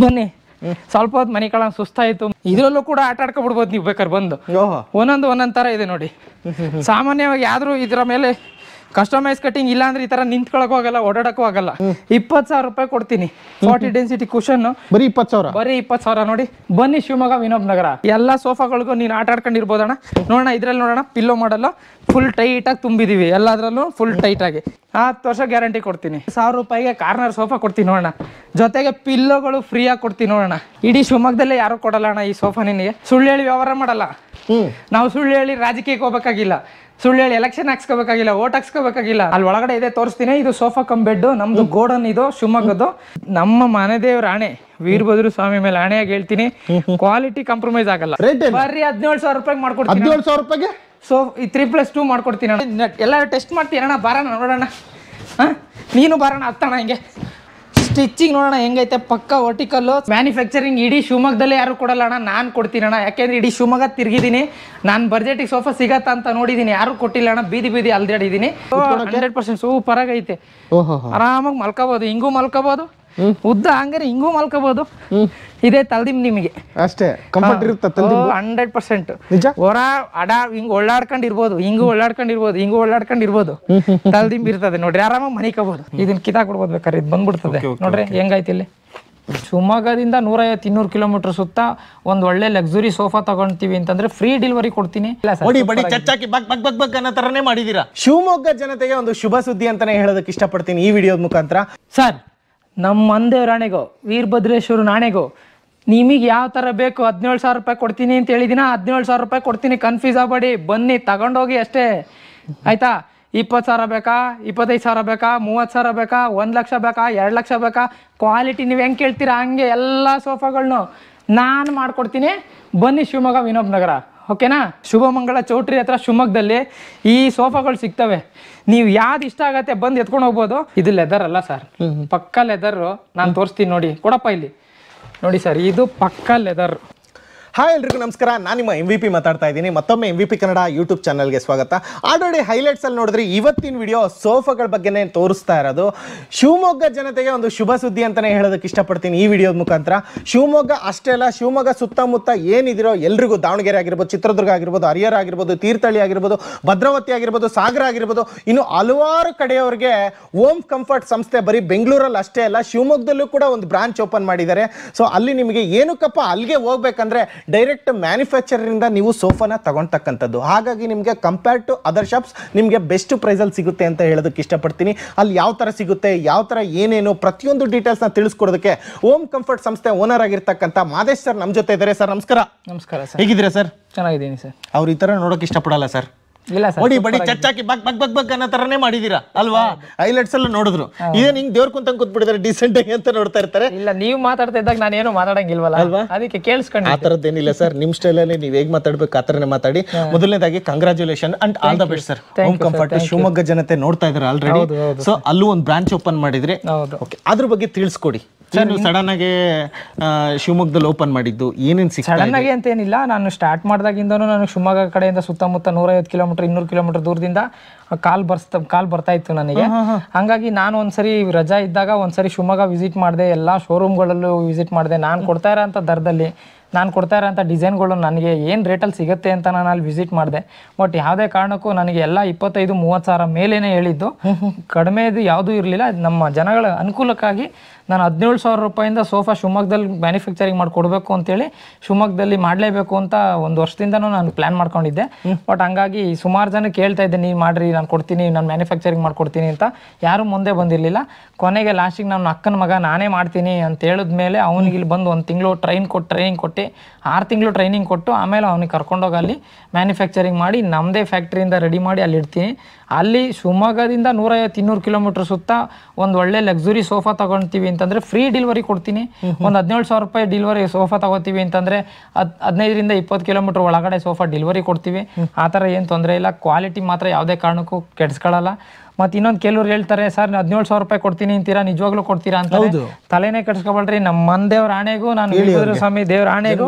ಬನ್ನಿ ಸ್ವಲ್ಪ ಹೊತ್ತು ಮನೆ ಕಳ ಸುಸ್ತಾಯ್ತು. ಇದ್ರಲ್ಲೂ ಕೂಡ ಆಟ ಆಡ್ಕೊಬಿಡ್ಬೋದು ನೀವು ಬೇಕಾದ್ರೆ ಬಂದು. ಒಂದೊಂದ್ ತರ ಇದೆ ನೋಡಿ. ಸಾಮಾನ್ಯವಾಗಿ ಯಾವ್ದು ಇದ್ರ ಮೇಲೆ ಕಸ್ಟಮೈಸ್ ಕಟಿಂಗ್ ಇಲ್ಲ ಅಂದ್ರೆ ಈ ತರ ನಿಂತ್ಕೊಳಕ್ಕೂ ಆಗಲ್ಲ, ಓಡಾಡಕ್ಕೂ ಆಗಲ್ಲ. 20,000 ರೂಪಾಯಿ ಕೊಡ್ತೀನಿ. 40 ಡೆನ್ಸಿಟಿ ಕುಶನ್ ಬರೀ 20,000. ಬರೀ 20,000 ನೋಡಿ. ಬನ್ನಿ ಶಿವಮೊಗ್ಗ ವಿನೋಬ್ ನಗರ. ಎಲ್ಲಾ ಸೋಫಾಗಳಿಗೂ ನೀನು ಆಟ ಆಡ್ಕೊಂಡಿರ್ಬೋದಣ್ಣ. ನೋಡೋಣ ಇದ್ರಲ್ಲಿ ನೋಡೋಣ, ಪಿಲ್ಲೋ ಮಾಡಲ್ಲ ಫುಲ್ ಟೈಟ್ ಆಗಿ ತುಂಬಿದೀವಿ. ಎಲ್ಲದ್ರಲ್ಲೂ ಫುಲ್ ಟೈಟ್ ಆಗಿ 10 ವರ್ಷ ಗ್ಯಾರಂಟಿ ಕೊಡ್ತೀನಿ. 1,000 ರೂಪಾಯಿಗೆ ಕಾರ್ನರ್ ಸೋಫಾ ಕೊಡ್ತೀನಿ ನೋಡೋಣ. ಜೊತೆಗೆ ಪಿಲ್ಲೋಗಳು ಫ್ರೀ ಆಗಿ ಕೊಡ್ತೀನಿ ನೋಡೋಣ. ಇಡೀ ಶಿವಮೊಗ್ಗದಲ್ಲೇ ಯಾರು ಕೊಡಲ್ಲ ಅಣ್ಣ ಈ ಸೋಫಾ. ನಿನಗೆ ಸುಳ್ಳು ಹೇಳಿ ವ್ಯವಹಾರ ಮಾಡಲ್ಲ ನಾವು. ಸುಳ್ಳು ಹೇಳಿ ರಾಜಕೀಯಕ್ಕೆ ಹೋಗ್ಬೇಕಾಗಿಲ್ಲ, ಸುಳ್ಳು ಹೇಳಿ ಎಲೆಕ್ಷನ್ ಹಾಕ್ಸ್ಕೋಬೇಕಾಗಿಲ್ಲ, ಓಟ್ ಹಾಕ್ಸ್ಕೋಬೇಕಾಗಿಲ್ಲ. ಅಲ್ಲಿ ಒಳಗಡೆ ಇದೆ ತೋರಿಸ್ತೀನಿ. ಇದು ಸೋಫಾ ಕಮ್ ಬೆಡ್. ನಮ್ದು ಗೋಡನ್ ಇದು ಶಿವಮೊಗ್ಗದ್ದು. ನಮ್ಮ ಮನೆ ದೇವ್ರ ಆಣೆ, ವೀರಭದ್ರ ಸ್ವಾಮಿ ಮೇಲೆ ಆಣೆಯಾಗಿ ಹೇಳ್ತೀನಿ, ಕ್ವಾಲಿಟಿ ಕಾಂಪ್ರಮೈಸ್ ಆಗಲ್ಲ. ಬರ್ರಿ 17,000 ರೂಪಾಯಿಗೆ ಮಾಡ್ಕೊಡ್ತೀನಿ. 17,000 ರೂಪಾಯಿಗೆ ಸೊ ಈ 3+2 ಮಾಡ್ಕೊಡ್ತೀನಿ ಅಣ್ಣ. ಎಲ್ಲ ಟೆಸ್ಟ್ ಮಾಡ್ತೀರಣ್ಣ. ಬಾರಣ ನೋಡೋಣ. ನೀನು ಬಾರಣ ಹತ್ತಣ. ಹಿಂಗೆ ಸ್ಟಿಚಿಂಗ್ ನೋಡೋಣ ಹೆಂಗೈತೆ. ಪಕ್ಕ ವರ್ಟಿಕಲ್ಲು ಮ್ಯಾನುಫ್ಯಾಕ್ಚರಿಂಗ್. ಇಡೀ ಶಿವಮೊಗ್ಗದಲ್ಲೇ ಯಾರು ಕೊಡಲ್ಲ ಅಣ್ಣ, ನಾನು ಕೊಡ್ತೀನಿ ಅಣ್ಣ. ಯಾಕೆಂದ್ರೆ ಇಡೀ ಶಿವಮೊಗ್ಗ ತಿರ್ಗಿದ್ದೀನಿ ನಾನು. ಬಜೆಟಿಗೆ ಸೋಫಾ ಸಿಗತ್ತ ಅಂತ ನೋಡಿದ್ದೀನಿ, ಯಾರು ಕೊಟ್ಟಿಲ್ಲ ಅಣ್ಣ. ಬೀದಿ ಅಲ್ದಾಡಿದ್ದೀನಿ. 100% ಸೂಪರ್ ಆಗೈತೆ. ಆರಾಮಾಗಿ ಮಲ್ಕೋಬಹುದು. ಹಿಂಗೂ ಮಲ್ಕೋಬಹುದು, ಉದ್ದ ಹಂಗಾರೆ ಹಿಂಗೂ ಮಲ್ಕೋಬಹುದು. ಇದೇ ತಲ್ದಿಮ್ ನಿಮಗೆ ಅಷ್ಟೇ ಕಂಫರ್ಟ್ ಇರುತ್ತೆ. 100% ಹೊರ ಅಡ ಹಿಂಗ್ ಒಳ್ಳಾಡ್ಕೊಂಡಿರ್ಬೋದು, ಹಿಂಗೂ ಒಳ್ಳಾಡ್ಕೊಂಡಿರ್ಬೋದು, ಹಿಂಗೂ ಒಳ್ಳಾಡ್ಕೊಂಡಿರ್ಬೋದು. ತಲ್ದಿಮ್ ಇರ್ತದೆ ನೋಡ್ರಿ. ಆರಾಮಾಗಿ ಮನಿಕೋಬಹುದು. ಇದನ್ನ ಕಿತ್ತಾಕ್ಬಿಡ್ಬೋದು ಬೇಕಾದ್ರೆ. ಇದು ಬಂದ್ಬಿಡ್ತದೆ ನೋಡ್ರಿ ಹೆಂಗೈತಿ. ಇಲ್ಲಿ ಶಿವಮೊಗ್ಗದಿಂದ 150-200 ಕಿಲೋಮೀಟರ್ ಸುತ್ತ ಒಂದು ಒಳ್ಳೆ ಲಕ್ಸುರಿ ಸೋಫಾ ತಗೊಂತೀವಿ ಅಂತಂದ್ರೆ ಫ್ರೀ ಡೆಲಿವರಿ ಕೊಡ್ತೀನಿ. ಬಡಿ ಚಚ್ಚಾಕಿ ಬಗ್ ಬಗ್ ಬಗ್ ಬಗ್ ಅನ್ನೋ ತರನೇ ಮಾಡಿದೀರಾ. ಶಿವಮೊಗ್ಗ ಜನತೆಗೆ ಒಂದು ಶುಭ ಸುದ್ದಿ ಅಂತಾನೆ ಹೇಳೋದಕ್ಕೆ ಇಷ್ಟಪಡ್ತೀನಿ ಈ ವಿಡಿಯೋದ ಮುಖಾಂತರ. ಸರ್, ನಮ್ಮ ಮಂದೇವ್ರ ಆಣೆಗೋ, ವೀರಭದ್ರೇಶ್ವರ ಆಣೆಗೋ, ನಿಮಗೆ ಯಾವ ಥರ ಬೇಕು 17,000 ರೂಪಾಯಿ ಕೊಡ್ತೀನಿ ಅಂತ ಹೇಳಿದಿನ. 17,000 ರೂಪಾಯಿ ಕೊಡ್ತೀನಿ. ಕನ್ಫ್ಯೂಸ್ ಆಗಬೇಡಿ, ಬನ್ನಿ ತಗೊಂಡೋಗಿ ಅಷ್ಟೇ ಆಯ್ತಾ. 20,000 ಬೇಕಾ, 25,000 ಬೇಕಾ, 30,000 ಬೇಕಾ, 1 ಲಕ್ಷ ಬೇಕಾ, 2 ಲಕ್ಷ ಬೇಕಾ, ಕ್ವಾಲಿಟಿ ನೀವು ಹೆಂಗೆ ಕೇಳ್ತೀರಾ ಹಂಗೆ ಎಲ್ಲ ಸೋಫಾಗಳನ್ನೂ ನಾನು ಮಾಡ್ಕೊಡ್ತೀನಿ. ಬನ್ನಿ ಶಿವಮೊಗ್ಗ ವಿನೋಬ್ ನಗರ. ಓಕೆನಾ? ಶುಭಮಂಗಳ ಚೌಟ್ರಿ ಹತ್ರ ಶಿವಮೊಗ್ಗದಲ್ಲಿ ಈ ಸೋಫಾಗಳು ಸಿಗ್ತವೆ. ನೀವು ಯಾವ್ದು ಇಷ್ಟ ಆಗತ್ತೆ ಬಂದು ಎತ್ಕೊಂಡು ಹೋಗ್ಬೋದು. ಇದು ಲೆದರ್ ಅಲ್ಲ ಸರ್, ಪಕ್ಕ ಲೆದರ್. ನಾನು ತೋರಿಸ್ತೀನಿ ನೋಡಿ. ಕೊಡಪ್ಪ ಇಲ್ಲಿ ನೋಡಿ ಸರ್, ಇದು ಪಕ್ಕ ಲೆದರ್. ಹಾಯ್ ಎಲ್ರಿಗೂ ನಮಸ್ಕಾರ. ನಾನು ನಿಮ್ಮ MVP ಮಾತಾಡ್ತಾ ಇದ್ದೀನಿ. ಮತ್ತೊಮ್ಮೆ MVP ಕನ್ನಡ ಯೂಟ್ಯೂಬ್ ಚಾನಲ್ಗೆ ಸ್ವಾಗತ. ಆಲ್ರೆಡಿ ಹೈಲೈಟ್ಸಲ್ಲಿ ನೋಡಿದ್ರೆ ಇವತ್ತಿನ ವಿಡಿಯೋ ಸೋಫಾಗಳ ಬಗ್ಗೆನೇ ತೋರಿಸ್ತಾ ಇರೋದು. ಶಿವಮೊಗ್ಗ ಜನತೆಗೆ ಒಂದು ಶುಭ ಸುದ್ದಿ ಅಂತಲೇ ಹೇಳೋದಕ್ಕೆ ಇಷ್ಟಪಡ್ತೀನಿ ಈ ವಿಡಿಯೋದ ಮುಖಾಂತರ. ಶಿವಮೊಗ್ಗ ಅಷ್ಟೇ ಅಲ್ಲ, ಶಿವಮೊಗ್ಗ ಸುತ್ತಮುತ್ತ ಏನಿದಿರೋ ಎಲ್ರಿಗೂ, ದಾವಣಗೆರೆ ಆಗಿರ್ಬೋದು, ಚಿತ್ರದುರ್ಗ ಆಗಿರ್ಬೋದು, ಹರಿಹರ ಆಗಿರ್ಬೋದು, ತೀರ್ಥಹಳ್ಳಿ ಆಗಿರ್ಬೋದು, ಭದ್ರಾವತಿ ಆಗಿರ್ಬೋದು, ಸಾಗರ ಆಗಿರ್ಬೋದು, ಇನ್ನು ಹಲವಾರು ಕಡೆಯವರಿಗೆ ಓಮ್ ಕಂಫರ್ಟ್ ಸಂಸ್ಥೆ ಬರೀ ಬೆಂಗಳೂರಲ್ಲಿ ಅಷ್ಟೇ ಅಲ್ಲ ಶಿವಮೊಗ್ಗದಲ್ಲೂ ಕೂಡ ಒಂದು ಬ್ರಾಂಚ್ ಓಪನ್ ಮಾಡಿದ್ದಾರೆ. ಸೊ ಅಲ್ಲಿ ನಿಮಗೆ ಏನಕ್ಕಪ್ಪ ಅಲ್ಲಿಗೆ ಹೋಗ್ಬೇಕಂದ್ರೆ ಡೈರೆಕ್ಟ್ ಮ್ಯಾನುಫ್ಯಾಕ್ಚರಿಂದ ನೀವು ಸೋಫಾನ ತಗೊಳ್ತಕ್ಕಂಥದ್ದು. ಹಾಗಾಗಿ ನಿಮಗೆ ಕಂಪೇರ್ ಟು ಅದರ್ ಶಾಪ್ಸ್ ನಿಮಗೆ ಬೆಸ್ಟ್ ಪ್ರೈಸಲ್ಲಿ ಸಿಗುತ್ತೆ ಅಂತ ಹೇಳೋದಕ್ಕೆ ಇಷ್ಟಪಡ್ತೀನಿ. ಅಲ್ಲಿ ಯಾವ ಥರ ಸಿಗುತ್ತೆ, ಯಾವ ಥರ ಏನೇನು ಪ್ರತಿಯೊಂದು ಡೀಟೇಲ್ಸ್ನ ತಿಳಿಸ್ಕೊಡೋದಕ್ಕೆ ಓಮ್ ಕಂಫರ್ಟ್ ಸಂಸ್ಥೆ ಓನರ್ ಆಗಿರ್ತಕ್ಕಂಥ ಮಾದೇಶ್ ಸರ್ ನಮ್ಮ ಜೊತೆ ಇದ್ದಾರೆ. ಸರ್ ನಮಸ್ಕಾರ. ನಮಸ್ಕಾರ ಸರ್. ಹೇಗಿದ್ದೀರಾ ಸರ್? ಚೆನ್ನಾಗಿದ್ದೀನಿ ಸರ್. ಅವ್ರು ಈ ಥರ ನೋಡೋಕೆ ಇಷ್ಟಪಡಲ್ಲ ಸರ್. ಇಲ್ಲ ಸರ್, ಬಡಿ ಬಡಿ ಚಚ್ಚಾಕಿ ಬಗ್ ಬಗ್ ಬಗ್ ಬಗ್ ಅನ್ನೋ ತರನೇ ಮಾಡಿದೀರಾ ಅಲ್ವಾ? ಹೈಲೈಟ್ಸ್ ಎಲ್ಲ ನೋಡಿದ್ರು. ಇದೇನು ಹಿಂಗ್ ದೇವ್ರ ಕುಂತಂಗ್ ಕೂತ್ಬಿಟ್ಟಿದ್ದಾರೆ ಡಿಸೆಂಟ್ ಆಗಿ ಅಂತ ನೋಡ್ತಾ ಇರ್ತಾರೆ. ಇಲ್ಲ, ನೀವು ಮಾತಾಡ್ತಾ ಇದ್ದಾಗ ನಾನೇನು ಮಾತಾಡಂಗಿಲ್ವಲ್ಲ ಅಲ್ವಾ, ಅದಕ್ಕೆ ಕೇಳಿಸ್ಕೊಂಡು. ಆ ತರದ್ದೇನಿಲ್ಲ ಸರ್, ನಿಮ್ ಸ್ಟೈಲಲ್ಲಿ ನೀವು ಹೇಗ್ ಮಾತಾಡ್ಬೇಕು ಆ ತರನೇ ಮಾತಾಡಿ. ಮೊದಲನೇದಾಗಿ congratulation and all the best sir. Home comfort Shivamogga ಜನತೆ ನೋಡ್ತಾ ಇದಾರೆ ಆಲ್ರೆಡಿ. ಸೊ ಅಲ್ಲೂ ಒಂದು ಬ್ರಾಂಚ್ ಓಪನ್ ಮಾಡಿದ್ರಿ. ಅದ್ರ ಬಗ್ಗೆ ತಿಳಿಸ್ಕೊಡಿ ಸರ್. ನೀವು ಸಡನ್ ಆಗಿ ಶಿವಮೊಗ್ಗದಲ್ಲಿ ಓಪನ್ ಮಾಡಿದ್ದು ಏನೇನು ಸಿಕ್ಕಿದೆ? ಸಡನ್ ಆಗಿ ಅಂತ ಏನಿಲ್ಲ, ನಾನು ಸ್ಟಾರ್ಟ್ ಮಾಡಿದಾಗಿಂದನೂ ನಾನು ಶಿವಮೊಗ್ಗ ಕಡೆಯಿಂದ ಸುತ್ತಮುತ್ತ 150 ಕಿಲೋಮೀಟರ್ 200 ಕಿಲೋಮೀಟರ್ ದೂರದಿಂದ ಕಾಲ್ ಬರ್ತಾ ಇತ್ತು ನನಗೆ. ಹಂಗಾಗಿ ನಾನು ಒಂದ್ಸರಿ ರಜಾ ಇದ್ದಾಗ ಒಂದ್ಸರಿ ಶಿವಮೊಗ್ಗ ವಿಸಿಟ್ ಮಾಡಿದೆ. ಎಲ್ಲ ಶೋರೂಮ್ಗಳಲ್ಲೂ ವಿಸಿಟ್ ಮಾಡಿದೆ. ನಾನು ಕೊಡ್ತಾ ಇರೋಂಥ ದರದಲ್ಲಿ, ನಾನು ಕೊಡ್ತಾ ಇರೋಂಥ ಡಿಸೈನ್ಗಳು ನನಗೆ ಏನು ರೇಟಲ್ಲಿ ಸಿಗುತ್ತೆ ಅಂತ ನಾನು ಅಲ್ಲಿ ವಿಸಿಟ್ ಮಾಡಿದೆ. ಬಟ್ ಯಾವುದೇ ಕಾರಣಕ್ಕೂ ನನಗೆ ಎಲ್ಲ 25-30 ಸಾವಿರ ಮೇಲೇನೆ ಹೇಳಿದ್ದು. ಕಡಿಮೆದು ಯಾವುದೂ ಇರಲಿಲ್ಲ. ನಮ್ಮ ಜನಗಳ ಅನುಕೂಲಕ್ಕಾಗಿ ನಾನು 17,000 ರೂಪಾಯಿಂದ ಸೋಫಾ ಶಿವಮೊಗ್ಗದಲ್ಲಿ ಮ್ಯಾನುಫ್ಯಾಕ್ಚರಿಂಗ್ ಮಾಡಿ ಕೊಡಬೇಕು ಅಂತೇಳಿ ಶಿವಮೊಗ್ಗದಲ್ಲಿ ಮಾಡಲೇಬೇಕು ಅಂತ 1 ವರ್ಷದಿಂದನೂ ನಾನು ಪ್ಲ್ಯಾನ್ ಮಾಡ್ಕೊಂಡಿದ್ದೆ. ಬಟ್ ಹಂಗಾಗಿ ಸುಮಾರು ಜನಕ್ಕೆ ಹೇಳ್ತಾ ಇದ್ದೆ, ನೀವು ಮಾಡಿರಿ, ನಾನು ಕೊಡ್ತೀನಿ, ನಾನು ಮ್ಯಾನುಫ್ಯಾಕ್ಚರಿಂಗ್ ಮಾಡ್ಕೊಡ್ತೀನಿ ಅಂತ. ಯಾರೂ ಮುಂದೆ ಬಂದಿರಲಿಲ್ಲ. ಕೊನೆಗೆ ಲಾಸ್ಟಿಗೆ ನನ್ನ ಅಕ್ಕನ ಮಗ ನಾನೇ ಮಾಡ್ತೀನಿ ಅಂತ ಹೇಳಿದ್ಮೇಲೆ ಅವನಿಗೆ ಇಲ್ಲಿ ಬಂದು 1 ತಿಂಗಳು ಟ್ರೈನಿಂಗ್ ಕೊಟ್ಟು 6 ತಿಂಗಳು ಟ್ರೈನಿಂಗ್ ಕೊಟ್ಟು ಆಮೇಲೆ ಅವನಿಗೆ ಕರ್ಕೊಂಡೋಗಿ ಅಲ್ಲಿ ಮ್ಯಾನುಫ್ಯಾಕ್ಚರಿಂಗ್ ಮಾಡಿ ನಮ್ಮದೇ ಫ್ಯಾಕ್ಟ್ರಿಯಿಂದ ರೆಡಿ ಮಾಡಿ ಅಲ್ಲಿ ಇಡ್ತೀನಿ. ಅಲ್ಲಿ ಶಿವಮೊಗ್ಗದಿಂದ 150-200 ಕಿಲೋಮೀಟರ್ ಸುತ್ತ ಒಂದು ಒಳ್ಳೆ ಲಕ್ಸುರಿ ಸೋಫಾ ತಗೊಳ್ತೀವಿ ಅಂತಂದರೆ ಫ್ರೀ ಡೆಲಿವರಿ ಕೊಡ್ತೀನಿ. ಒಂದು 17,000 ರೂಪಾಯಿ ಡೆಲಿವರಿ ಸೋಫಾ ತಗೋತೀವಿ ಅಂತಂದರೆ 15-20 ಕಿಲೋಮೀಟರ್ ಒಳಗಡೆ ಸೋಫಾ ಡೆಲಿವರಿ ಕೊಡ್ತೀವಿ. ಆ ಥರ ಏನು ತೊಂದರೆ ಇಲ್ಲ. ಕ್ವಾಲಿಟಿ ಮಾತ್ರ ಯಾವುದೇ ಕಾರಣಕ್ಕೂ ಕೆಡಿಸ್ಕೊಳ್ಳಲ್ಲ. ಮತ್ತು ಇನ್ನೊಂದು ಕೆಲವ್ರು ಹೇಳ್ತಾರೆ, ಸರ್ 17,000 ರೂಪಾಯಿ ಕೊಡ್ತೀನಿ ಅಂತೀರಾ, ನಿಜವಾಗ್ಲೂ ಕೊಡ್ತೀರಾ ಅಂತ. ತಲೆನೇ ಕೆಡಿಸ್ಕೊಬೇಡ್ರಿ. ನಮ್ಮ ಮಂದೇವ್ರ ಆಣೆಗೂ, ನಾನು ವೀರಭದ್ರ ಸ್ವಾಮಿ ದೇವ್ರ ಆಣೆಗೂ,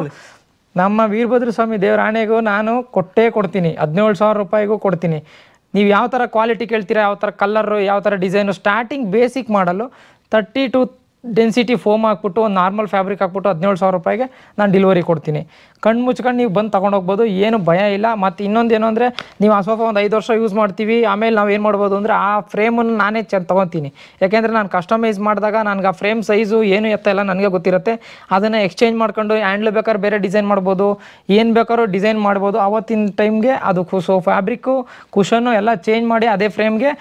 ನಮ್ಮ ವೀರಭದ್ರ ಸ್ವಾಮಿ ದೇವ್ರ ಆಣೆಗೂ ನಾನು ಕೊಡ್ತೀನಿ. 17,000 ರೂಪಾಯಿಗೂ ಕೊಡ್ತೀನಿ. ನೀವು ಯಾವ ಥರ ಕ್ವಾಲಿಟಿ ಕೇಳ್ತೀರಾ, ಯಾವ ಥರ ಕಲರು, ಯಾವ ಥರ ಡಿಸೈನು, ಸ್ಟಾರ್ಟಿಂಗ್ ಬೇಸಿಕ್ ಮಾಡಲು 30 to ಡೆನ್ಸಿಟಿ ಫೋಮ್ ಹಾಕ್ಬಿಟ್ಟು ಒಂದು ನಾರ್ಮಲ್ ಫ್ಯಾಬ್ರಿಕ್ ಹಾಕ್ಬಿಟ್ಟು 17,000 ರೂಪಾಯಿಗೆ ನಾನು ಡೆಲಿವರಿ ಕೊಡ್ತೀನಿ. ಕಣ್ಣು ಮುಚ್ಕೊಂಡು ನೀವು ಬಂದು ತೊಗೊಂಡೋಗ್ಬೋದು, ಏನು ಭಯ ಇಲ್ಲ. ಮತ್ತು ಇನ್ನೊಂದೇನು ಅಂದರೆ ನೀವು ಆ ಸೋಫಾ ಒಂದು 5 ವರ್ಷ ಯೂಸ್ ಮಾಡ್ತೀವಿ, ಆಮೇಲೆ ನಾವು ಏನು ಮಾಡ್ಬೋದು ಅಂದರೆ ಆ ಫ್ರೇಮನ್ನು ನಾನೇ ತೊಗೊತೀನಿ. ಯಾಕೆಂದರೆ ನಾನು ಕಸ್ಟಮೈಸ್ ಮಾಡಿದಾಗ ನನಗೆ ಆ ಫ್ರೇಮ್ ಸೈಜು ಏನು ಎತ್ತ ಎಲ್ಲ ನನಗೆ ಗೊತ್ತಿರುತ್ತೆ. ಅದನ್ನು ಎಕ್ಸ್ಚೇಂಜ್ ಮಾಡ್ಕೊಂಡು ಹ್ಯಾಂಡ್ಲ್ ಬೇಕಾದ್ರೆ ಬೇರೆ ಡಿಸೈನ್ ಮಾಡ್ಬೋದು, ಏನು ಬೇಕಾದ್ರೂ ಡಿಸೈನ್ ಮಾಡ್ಬೋದು. ಆವತ್ತಿನ ಟೈಮ್ಗೆ ಅದು ಫ್ಯಾಬ್ರಿಕ್ಕು ಕುಷನ್ನು ಎಲ್ಲ ಚೇಂಜ್ ಮಾಡಿ ಅದೇ ಫ್ರೇಮ್ಗೆ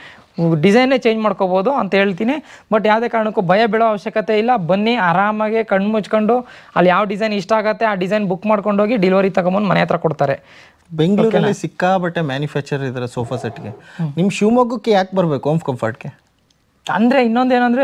ಡಿಸೈನೇ ಚೇಂಜ್ ಮಾಡ್ಕೋಬೋದು ಅಂತ ಹೇಳ್ತೀನಿ. ಬಟ್ ಯಾವುದೇ ಕಾರಣಕ್ಕೂ ಭಯ ಬೀಳೋ ಅವಶ್ಯಕತೆ ಇಲ್ಲ. ಬನ್ನಿ ಆರಾಮಾಗಿ ಕಣ್ಣು ಮುಚ್ಕೊಂಡು ಅಲ್ಲಿ ಯಾವ ಡಿಸೈನ್ ಇಷ್ಟ ಆಗುತ್ತೆ ಆ ಡಿಸೈನ್ ಬುಕ್ ಮಾಡ್ಕೊಂಡೋಗಿ ಡೆಲಿವರಿ ತಗೊಂಬಂದು ಮನೆ ಹತ್ರ ಕೊಡ್ತಾರೆ. ಬೆಂಗಳೂರಲ್ಲಿ ಸಿಕ್ಕಾಬಟ್ಟೆ ಮ್ಯಾನುಫ್ಯಾಕ್ಚರ್ ಇದ್ದಾರೆ ಸೋಫಾ ಸೆಟ್ಗೆ. ನಿಮ್ಮ ಶಿವಮೊಗ್ಗಕ್ಕೆ ಯಾಕೆ ಬರಬೇಕು ಹೋಮ್ ಕಂಫರ್ಟ್ಗೆ? ಅಂದರೆ ಇನ್ನೊಂದೇನಂದರೆ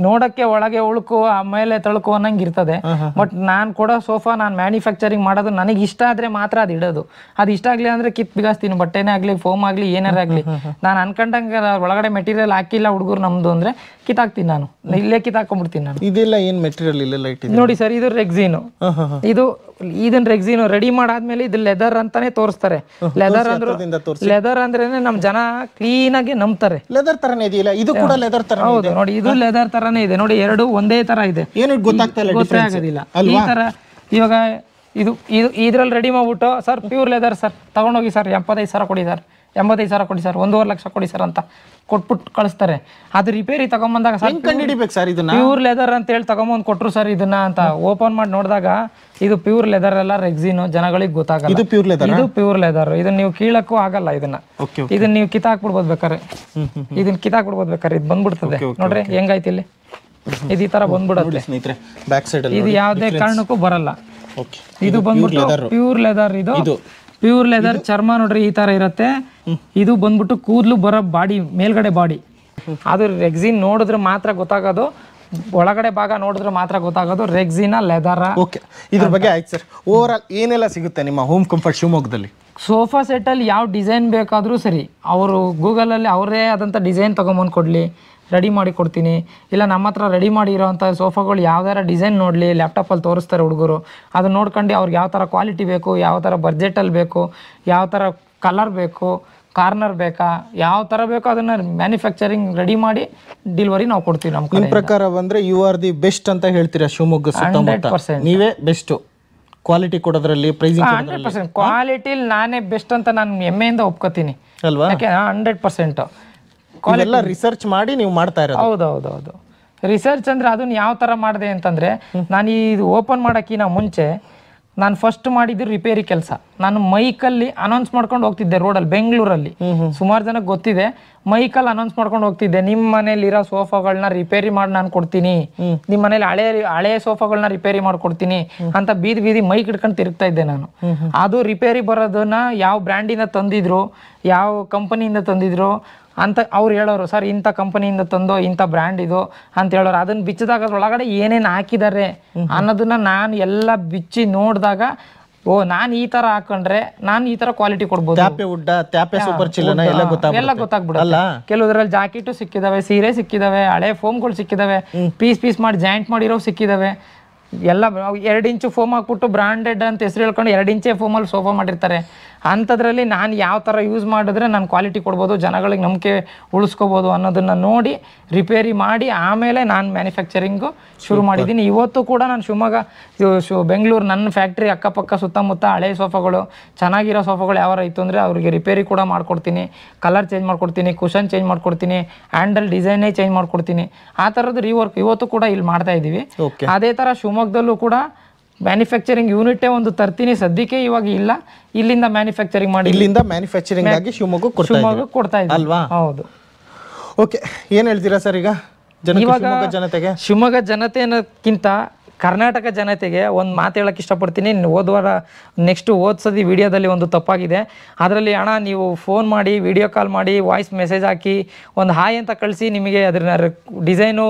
ನೋಡೋಕ್ಕೆ ಒಳಗೆ ಉಳುಕು ಆಮೇಲೆ ತಳುಕು ಅನ್ನಂಗೆ ಇರ್ತದೆ. ಬಟ್ ನಾನು ಕೊಡೋ ಸೋಫಾ ನಾನು ಮ್ಯಾನುಫ್ಯಾಕ್ಚರಿಂಗ್ ಮಾಡೋದು ನನಗೆ ಇಷ್ಟ ಆದರೆ ಮಾತ್ರ ಅದು ಇಡೋದು. ಅದು ಇಷ್ಟ ಆಗಲಿ ಅಂದರೆ ಬಿಗಾಸ್ತೀನಿ, ಬಟ್ಟೆನೇ ಆಗಲಿ ಫೋಮ್ ಆಗಲಿ ಏನಾರೇ ಆಗಲಿ. ನಾನು ಅನ್ಕೊಂಡಂಗೆ ಒಳಗಡೆ ಮೆಟೀರಿಯಲ್ ಹಾಕಿಲ್ಲ ಹುಡುಗರು ನಮ್ಮದು ಅಂದರೆ ಕಿತ್ತಾಕ್ತೀನಿ, ನಾನು ಇಲ್ಲೇ ಕಿತ್ತಾಕೊಂಡ್ಬಿಡ್ತೀನಿ ನಾನು. ಇದೆಲ್ಲ ಏನು ಮೆಟೀರಿಯಲ್ ಇಲ್ಲ ಲೈಟ್ ನೋಡಿ ಸರ್, ಇದು ರೆಕ್ಸಿನು. ಇದನ್ನ ರೆಕ್ಸಿನು ರೆಡಿ ಮಾಡಾದ್ಮೇಲೆ ಇದು ಲೆದರ್ ಅಂತಾನೆ ತೋರಿಸ್ತಾರೆ. ಲೆದರ್ ಅಂದ್ರೆ ನಮ್ ಜನ ಕ್ಲೀನ್ ಆಗಿ ನಂಬ್ತಾರೆ. ಲೆದರ್ ತರನೇ ಇದೆಯಲ್ಲ, ಇದು ಕೂಡ ಲೆದರ್ ತರ. ಹೌದು ನೋಡಿ, ಇದು ಲೆದರ್ ತರಾನೇ ಇದೆ ನೋಡಿ, ಎರಡು ಒಂದೇ ತರ ಇದೆ. ಏನು ಗೊತ್ತೇ ಆಗೋದಿಲ್ಲ ಈ ತರ. ಇವಾಗ ಇದು ಇದ್ರಲ್ಲಿ ರೆಡಿ ಮಾಡ್ಬಿಟ್ಟು ಸರ್ ಪ್ಯೂರ್ ಲೆದರ್ ಸರ್ ತಗೊಂಡೋಗಿ ಸರ್ 75,000 ಕೊಡಿ ಸರ್, 85,000 ಕೊಡಿ ಸರ್, 1.5 ಲಕ್ಷ ಕೊಡಿ ಸರ್ ಅಂತ ಕೊಟ್ಬಿಟ್ಟು ಕಳಿಸ್ತಾರೆ. ಅದು ರಿಪೇರಿ ತಗೊಂಬಂದಾಗ ಸರ್ ಪ್ಯೂರ್ ಲೆದರ್ ಅಂತ ಹೇಳಿ ತಗೊಂಬಂದು ಕೊಟ್ರು ಸರ್ ಇದನ್ನ ಅಂತ ಓಪನ್ ಮಾಡಿ ನೋಡಿದಾಗ ಇದು ಪ್ಯೂರ್ ಲೆದರ್ ಎಲ್ಲ ರೆಕ್ಸಿನ್ ಜನಗಳಿಗೆ ಗೊತ್ತಾಗಲ್ಲ. ಇದು ಪ್ಯೂರ್ ಲೆದರ್. ಇದನ್ನ ನೀವು ಕೀಳಕ್ಕೂ ಆಗಲ್ಲ. ಇದನ್ನ ನೀವು ಕಿತ್ತಾಕ್ಬಿಡ್ಬೋದು ಬೇಕಾರೆ, ಇದನ್ನ ಕಿತ್ತಾಕ್ಬಿಡ್ಬೋದು ಬೇಕಾರೆ. ಇದು ಬಂದ್ಬಿಡ್ತದೆ ನೋಡ್ರಿ ಹೆಂಗೈತಿ ಇಲ್ಲಿ, ಇದು ಈ ತರ ಬಂದ್ಬಿಡುತ್ತೆ. ಇದು ಯಾವುದೇ ಕಾರಣಕ್ಕೂ ಬರಲ್ಲ. ಇದು ಬಂದ್ಬಿಟ್ಟು ಪ್ಯೂರ್ ಲೆದರ್. ಇದು ಪ್ಯೂರ್ ಲೆದರ್ ಚರ್ಮ ನೋಡ್ರಿ ಈ ತರ ಇರುತ್ತೆ. ಇದು ಬಂದ್ಬಿಟ್ಟು ಕೂದಲು ಬರೋ ಬಾಡಿ, ಮೇಲ್ಗಡೆ ಬಾಡಿ. ಅದು ರೆಕ್ಸಿನ್ ನೋಡಿದ್ರೆ ಮಾತ್ರ ಗೊತ್ತಾಗೋದು, ಒಳಗಡೆ ಭಾಗ ನೋಡಿದ್ರೆ ಮಾತ್ರ ಗೊತ್ತಾಗೋದು ರೆಕ್ಸಿನ ಲೆದರ. ಓಕೆ, ಇದ್ರ ಬಗ್ಗೆ ಆಯ್ತು ಸರ್. ಓವರ್ ಆಲ್ ಏನೆಲ್ಲ ಸಿಗುತ್ತೆ ನಿಮ್ಮ ಹೋಮ್ ಕಂಫರ್ಟ್ ಶಿವಮೊಗ್ಗದಲ್ಲಿ? ಸೋಫಾ ಸೆಟ್ಟಲ್ಲಿ ಯಾವ ಡಿಸೈನ್ ಬೇಕಾದರೂ ಸರಿ, ಅವರು ಗೂಗಲಲ್ಲಿ ಅವರೇ ಆದಂಥ ಡಿಸೈನ್ ತೊಗೊಂಬಂದು ಕೊಡಲಿ, ರೆಡಿ ಮಾಡಿ ಕೊಡ್ತೀನಿ. ಇಲ್ಲ ನಮ್ಮ ಹತ್ರ ರೆಡಿ ಮಾಡಿರೋವಂಥ ಸೋಫಾಗಳು ಯಾವ್ದಾರ ಡಿಸೈನ್ ನೋಡಲಿ, ಲ್ಯಾಪ್ಟಾಪಲ್ಲಿ ತೋರಿಸ್ತಾರೆ ಹುಡುಗರು. ಅದನ್ನ ನೋಡ್ಕೊಂಡು ಅವ್ರಿಗೆ ಯಾವ ಥರ ಕ್ವಾಲಿಟಿ ಬೇಕು, ಯಾವ ಥರ ಬಡ್ಜೆಟಲ್ಲಿ ಬೇಕು, ಯಾವ ಥರ ಕಲರ್ ಬೇಕು, ಕಾರ್ನರ್ ಬೇಕಾ, ಯಾವ ಥರ ಬೇಕೋ ಅದನ್ನು ಮ್ಯಾನುಫ್ಯಾಕ್ಚರಿಂಗ್ ರೆಡಿ ಮಾಡಿ ಡೆಲಿವರಿ ನಾವು ಕೊಡ್ತೀವಿ. ನಮ್ಮ ಪ್ರಕಾರ ಬಂದರೆ ಯು ಆರ್ ದಿ ಬೆಸ್ಟ್ ಅಂತ ಹೇಳ್ತೀರಾ ಶಿವಮೊಗ್ಗ ಸುತ್ತಮುತ್ತ? 100% ನೀವೇ ಬೆಸ್ಟು ಕ್ವಾಲಿಟಿ ಕೊಡೋದ್ರಲ್ಲಿ, ಪ್ರೈಸಿಂಗ್ 100% ಕ್ವಾಲಿಟಿಲಿ ನಾನೇ ಬೆಸ್ಟ್ ಅಂತ ನಾನು ಹೆಮ್ಮೆಯಿಂದ ಒಪ್ಕೋತೀನಿ ಅಲ್ವಾ? ಯಾಕೆ 100% ಎಲ್ಲ ರಿಸರ್ಚ್ ಮಾಡಿ ನೀವು ಮಾಡ್ತಾ ಇರೋದು? ಹೌದೌದೌದು. ರಿಸರ್ಚ್ ಅಂದರೆ ಅದನ್ನ ಯಾವ ಥರ ಮಾಡಿದೆ ಅಂತಂದರೆ, ನಾನು ಇದು ಓಪನ್ ಮಾಡೋಕ್ಕಿಂತ ಮುಂಚೆ ನಾನು ಫಸ್ಟ್ ಮಾಡಿದ್ದು ರಿಪೇರಿ ಕೆಲಸ. ನಾನು ಮೈಕಲ್ಲಿ ಅನೌನ್ಸ್ ಮಾಡ್ಕೊಂಡು ಹೋಗ್ತಿದ್ದೆ ರೋಡಲ್ಲಿ, ಬೆಂಗಳೂರಲ್ಲಿ. ಸುಮಾರು ಜನಕ್ಕೆ ಗೊತ್ತಿದೆ. ಮೈಕಲ್ಲಿ ಅನೌನ್ಸ್ ಮಾಡ್ಕೊಂಡು ಹೋಗ್ತಿದ್ದೆ, ನಿಮ್ಮ ಮನೇಲಿರೋ ಸೋಫಾಗಳನ್ನ ರಿಪೇರಿ ಮಾಡಿ ನಾನು ಕೊಡ್ತೀನಿ, ನಿಮ್ಮ ಮನೇಲಿ ಹಳೆ ಸೋಫಾಗಳನ್ನ ರಿಪೇರಿ ಮಾಡ್ಕೊಡ್ತೀನಿ ಅಂತ ಬೀದಿ ಮೈಕ್ ಇಟ್ಕೊಂಡು ತಿರುಗ್ತಾ ಇದ್ದೆ ನಾನು. ಅದು ರಿಪೇರಿ ಬರೋದನ್ನ ಯಾವ ಬ್ರ್ಯಾಂಡಿಂದ ತಂದಿದ್ರು, ಯಾವ ಕಂಪನಿಯಿಂದ ತಂದಿದ್ರು ಅಂತ ಅವ್ರು ಹೇಳೋರು. ಸರ್ ಇಂಥ ಕಂಪನಿಯಿಂದ ತಂದೋ, ಇಂಥ ಬ್ರ್ಯಾಂಡ್ ಇದು ಅಂತ ಹೇಳೋರು. ಅದನ್ನ ಬಿಚ್ಚಿದಾಗ ಅದ್ರೊಳಗಡೆ ಏನೇನು ಹಾಕಿದ್ದಾರೆ ಅನ್ನೋದನ್ನ ನಾನು ಎಲ್ಲ ಬಿಚ್ಚಿ ನೋಡಿದಾಗ, ಓ ನಾನು ಈ ತರ ಹಾಕೊಂಡ್ರೆ ನಾನು ಈ ತರ ಕ್ವಾಲಿಟಿ ಕೊಡ್ಬೋದು. ಎಲ್ಲ ಗೊತ್ತಾಗ್ಬಿಡಲ್ಲ. ಕೆಲವುದ್ರಲ್ಲಿ ಜಾಕೆಟು ಸಿಕ್ಕಿದಾವೆ, ಸೀರೆ ಸಿಕ್ಕಿದಾವೆ, ಹಳೆ ಫೋಮ್ಗಳು ಸಿಕ್ಕಿದಾವೆ, ಪೀಸ್ ಮಾಡಿ ಜಾಯಿಂಟ್ ಮಾಡಿರೋ ಸಿಕ್ಕಿದಾವೆ. ಎಲ್ಲ 2 ಇಂಚು ಫೋಮ್ ಹಾಕ್ಬಿಟ್ಟು ಬ್ರಾಂಡೆಡ್ ಅಂತ ಹೆಸರು ಹೇಳ್ಕೊಂಡು 2 ಇಂಚೇ ಫೋಮಲ್ಲಿ ಸೋಫಾ ಮಾಡಿರ್ತಾರೆ. ಅಂಥದ್ರಲ್ಲಿ ನಾನು ಯಾವ ಥರ ಯೂಸ್ ಮಾಡಿದ್ರೆ ನಾನು ಕ್ವಾಲಿಟಿ ಕೊಡ್ಬೋದು, ಜನಗಳಿಗೆ ನಂಬಿಕೆ ಉಳಿಸ್ಕೋಬೋದು ಅನ್ನೋದನ್ನು ನೋಡಿ ರಿಪೇರಿ ಮಾಡಿ ಆಮೇಲೆ ನಾನು ಮ್ಯಾನುಫ್ಯಾಕ್ಚರಿಂಗು ಶುರು ಮಾಡಿದ್ದೀನಿ. ಇವತ್ತು ಕೂಡ ನಾನು ಶಿವಮೊಗ್ಗ, ಬೆಂಗಳೂರು, ನನ್ನ ಫ್ಯಾಕ್ಟ್ರಿ ಅಕ್ಕಪಕ್ಕ ಸುತ್ತಮುತ್ತ ಹಳೆ ಸೋಫಾಗಳು, ಚೆನ್ನಾಗಿರೋ ಸೋಫಾಗಳು ಯಾವ ಇತ್ತು ಅಂದರೆ ಅವರಿಗೆ ರಿಪೇರಿ ಕೂಡ ಮಾಡ್ಕೊಡ್ತೀನಿ, ಕಲರ್ ಚೇಂಜ್ ಮಾಡ್ಕೊಡ್ತೀನಿ, ಕುಷನ್ ಚೇಂಜ್ ಮಾಡ್ಕೊಡ್ತೀನಿ, ಹ್ಯಾಂಡಲ್ ಡಿಸೈನೇ ಚೇಂಜ್ ಮಾಡ್ಕೊಡ್ತೀನಿ. ಆ ಥರದ್ದು ರೀವರ್ಕ್ ಇವತ್ತು ಕೂಡ ಇಲ್ಲಿ ಮಾಡ್ತಾ ಇದ್ದೀವಿ. ಅದೇ ಥರ ಶಿವಮೊಗ್ಗದಲ್ಲೂ ಕೂಡ ಮ್ಯಾನುಫ್ಯಾಕ್ಚರಿಂಗ್ ಯೂನಿಟೇ ಒಂದು ತರ್ತೀನಿ. ಸದ್ಯಕ್ಕೆ ಇವಾಗ ಇಲ್ಲ, ಇಲ್ಲಿಂದ ಮ್ಯಾನುಫ್ಯಾಕ್ಚರಿಂಗ್ ಮಾಡಿ ಇಲ್ಲಿಂದ ಮ್ಯಾನುಫ್ಯಾಕ್ಚರಿಂಗ್ ಆಗಿ ಶಿವಮೊಗ್ಗ ಕೊಡ್ತಾ ಇದ್ದೀವಿ ಅಲ್ವಾ? ಹೌದು. ಓಕೆ, ಏನು ಹೇಳ್ತೀರಾ ಸರ್ ಈಗ ಜನತೆಗೆ? ಶಿವಮೊಗ್ಗ ಜನತೆ ಅನ್ನೋದಕ್ಕಿಂತ ಕರ್ನಾಟಕ ಜನತೆಗೆ ಒಂದು ಮಾತು ಹೇಳಕ್ಕೆ ಇಷ್ಟಪಡ್ತೀನಿ. ಹೋದ ಸತಿ ವಿಡಿಯೋದಲ್ಲಿ ಒಂದು ತಪ್ಪಾಗಿದೆ. ಅದರಲ್ಲಿ ಅಣ್ಣ ನೀವು ಫೋನ್ ಮಾಡಿ, ವಿಡಿಯೋ ಕಾಲ್ ಮಾಡಿ, ವಾಯ್ಸ್ ಮೆಸೇಜ್ ಹಾಕಿ ಒಂದು ಹಾಯ್ ಅಂತ ಕಳಿಸಿ ನಿಮಗೆ ಅದನ್ನ ಡಿಸೈನು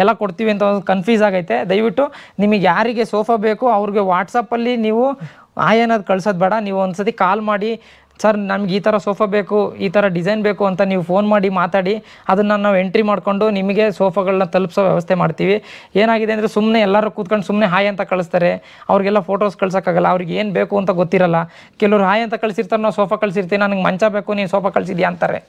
ಎಲ್ಲ ಕೊಡ್ತೀವಿ ಅಂತ ಒಂದು ಕನ್ಫ್ಯೂಸ್ ಆಗೈತೆ. ದಯವಿಟ್ಟು ನಿಮಗೆ ಯಾರಿಗೆ ಸೋಫಾ ಬೇಕು ಅವ್ರಿಗೆ ವಾಟ್ಸಪ್ಪಲ್ಲಿ ನೀವು ಹಾಯ್ ಅನ್ನೋದು ಕಳ್ಸೋದು ಬೇಡ. ನೀವು ಒಂದು ಸತಿ ಕಾಲ್ ಮಾಡಿ ಸರ್ ನಮ್ಗೆ ಈ ಥರ ಸೋಫಾ ಬೇಕು, ಈ ಥರ ಡಿಸೈನ್ ಬೇಕು ಅಂತ ನೀವು ಫೋನ್ ಮಾಡಿ ಮಾತಾಡಿ ಅದನ್ನು ನಾವು ಎಂಟ್ರಿ ಮಾಡಿಕೊಂಡು ನಿಮಗೆ ಸೋಫಾಗಳನ್ನ ತಲುಪಿಸೋ ವ್ಯವಸ್ಥೆ ಮಾಡ್ತೀವಿ. ಏನಾಗಿದೆ ಅಂದರೆ ಸುಮ್ಮನೆ ಎಲ್ಲರೂ ಕೂತ್ಕೊಂಡು ಸುಮ್ಮನೆ ಹಾಯ್ ಅಂತ ಕಳಿಸ್ತಾರೆ, ಅವ್ರಿಗೆಲ್ಲ ಫೋಟೋಸ್ ಕಳ್ಸೋಕ್ಕಾಗಲ್ಲ, ಅವ್ರಿಗೆ ಏನು ಬೇಕು ಅಂತ ಗೊತ್ತಿರಲ್ಲ. ಕೆಲವರು ಹಾಯ್ ಅಂತ ಕಳಿಸಿರ್ತಾರೆ, ನಾವು ಸೋಫಾ ಕಳಿಸಿರ್ತೀವಿ, ನನಗೆ ಮಂಚ ಬೇಕು ನೀನು ಸೋಫಾ ಕಳಿಸಿದ್ಯಾ ಅಂತಾರೆ,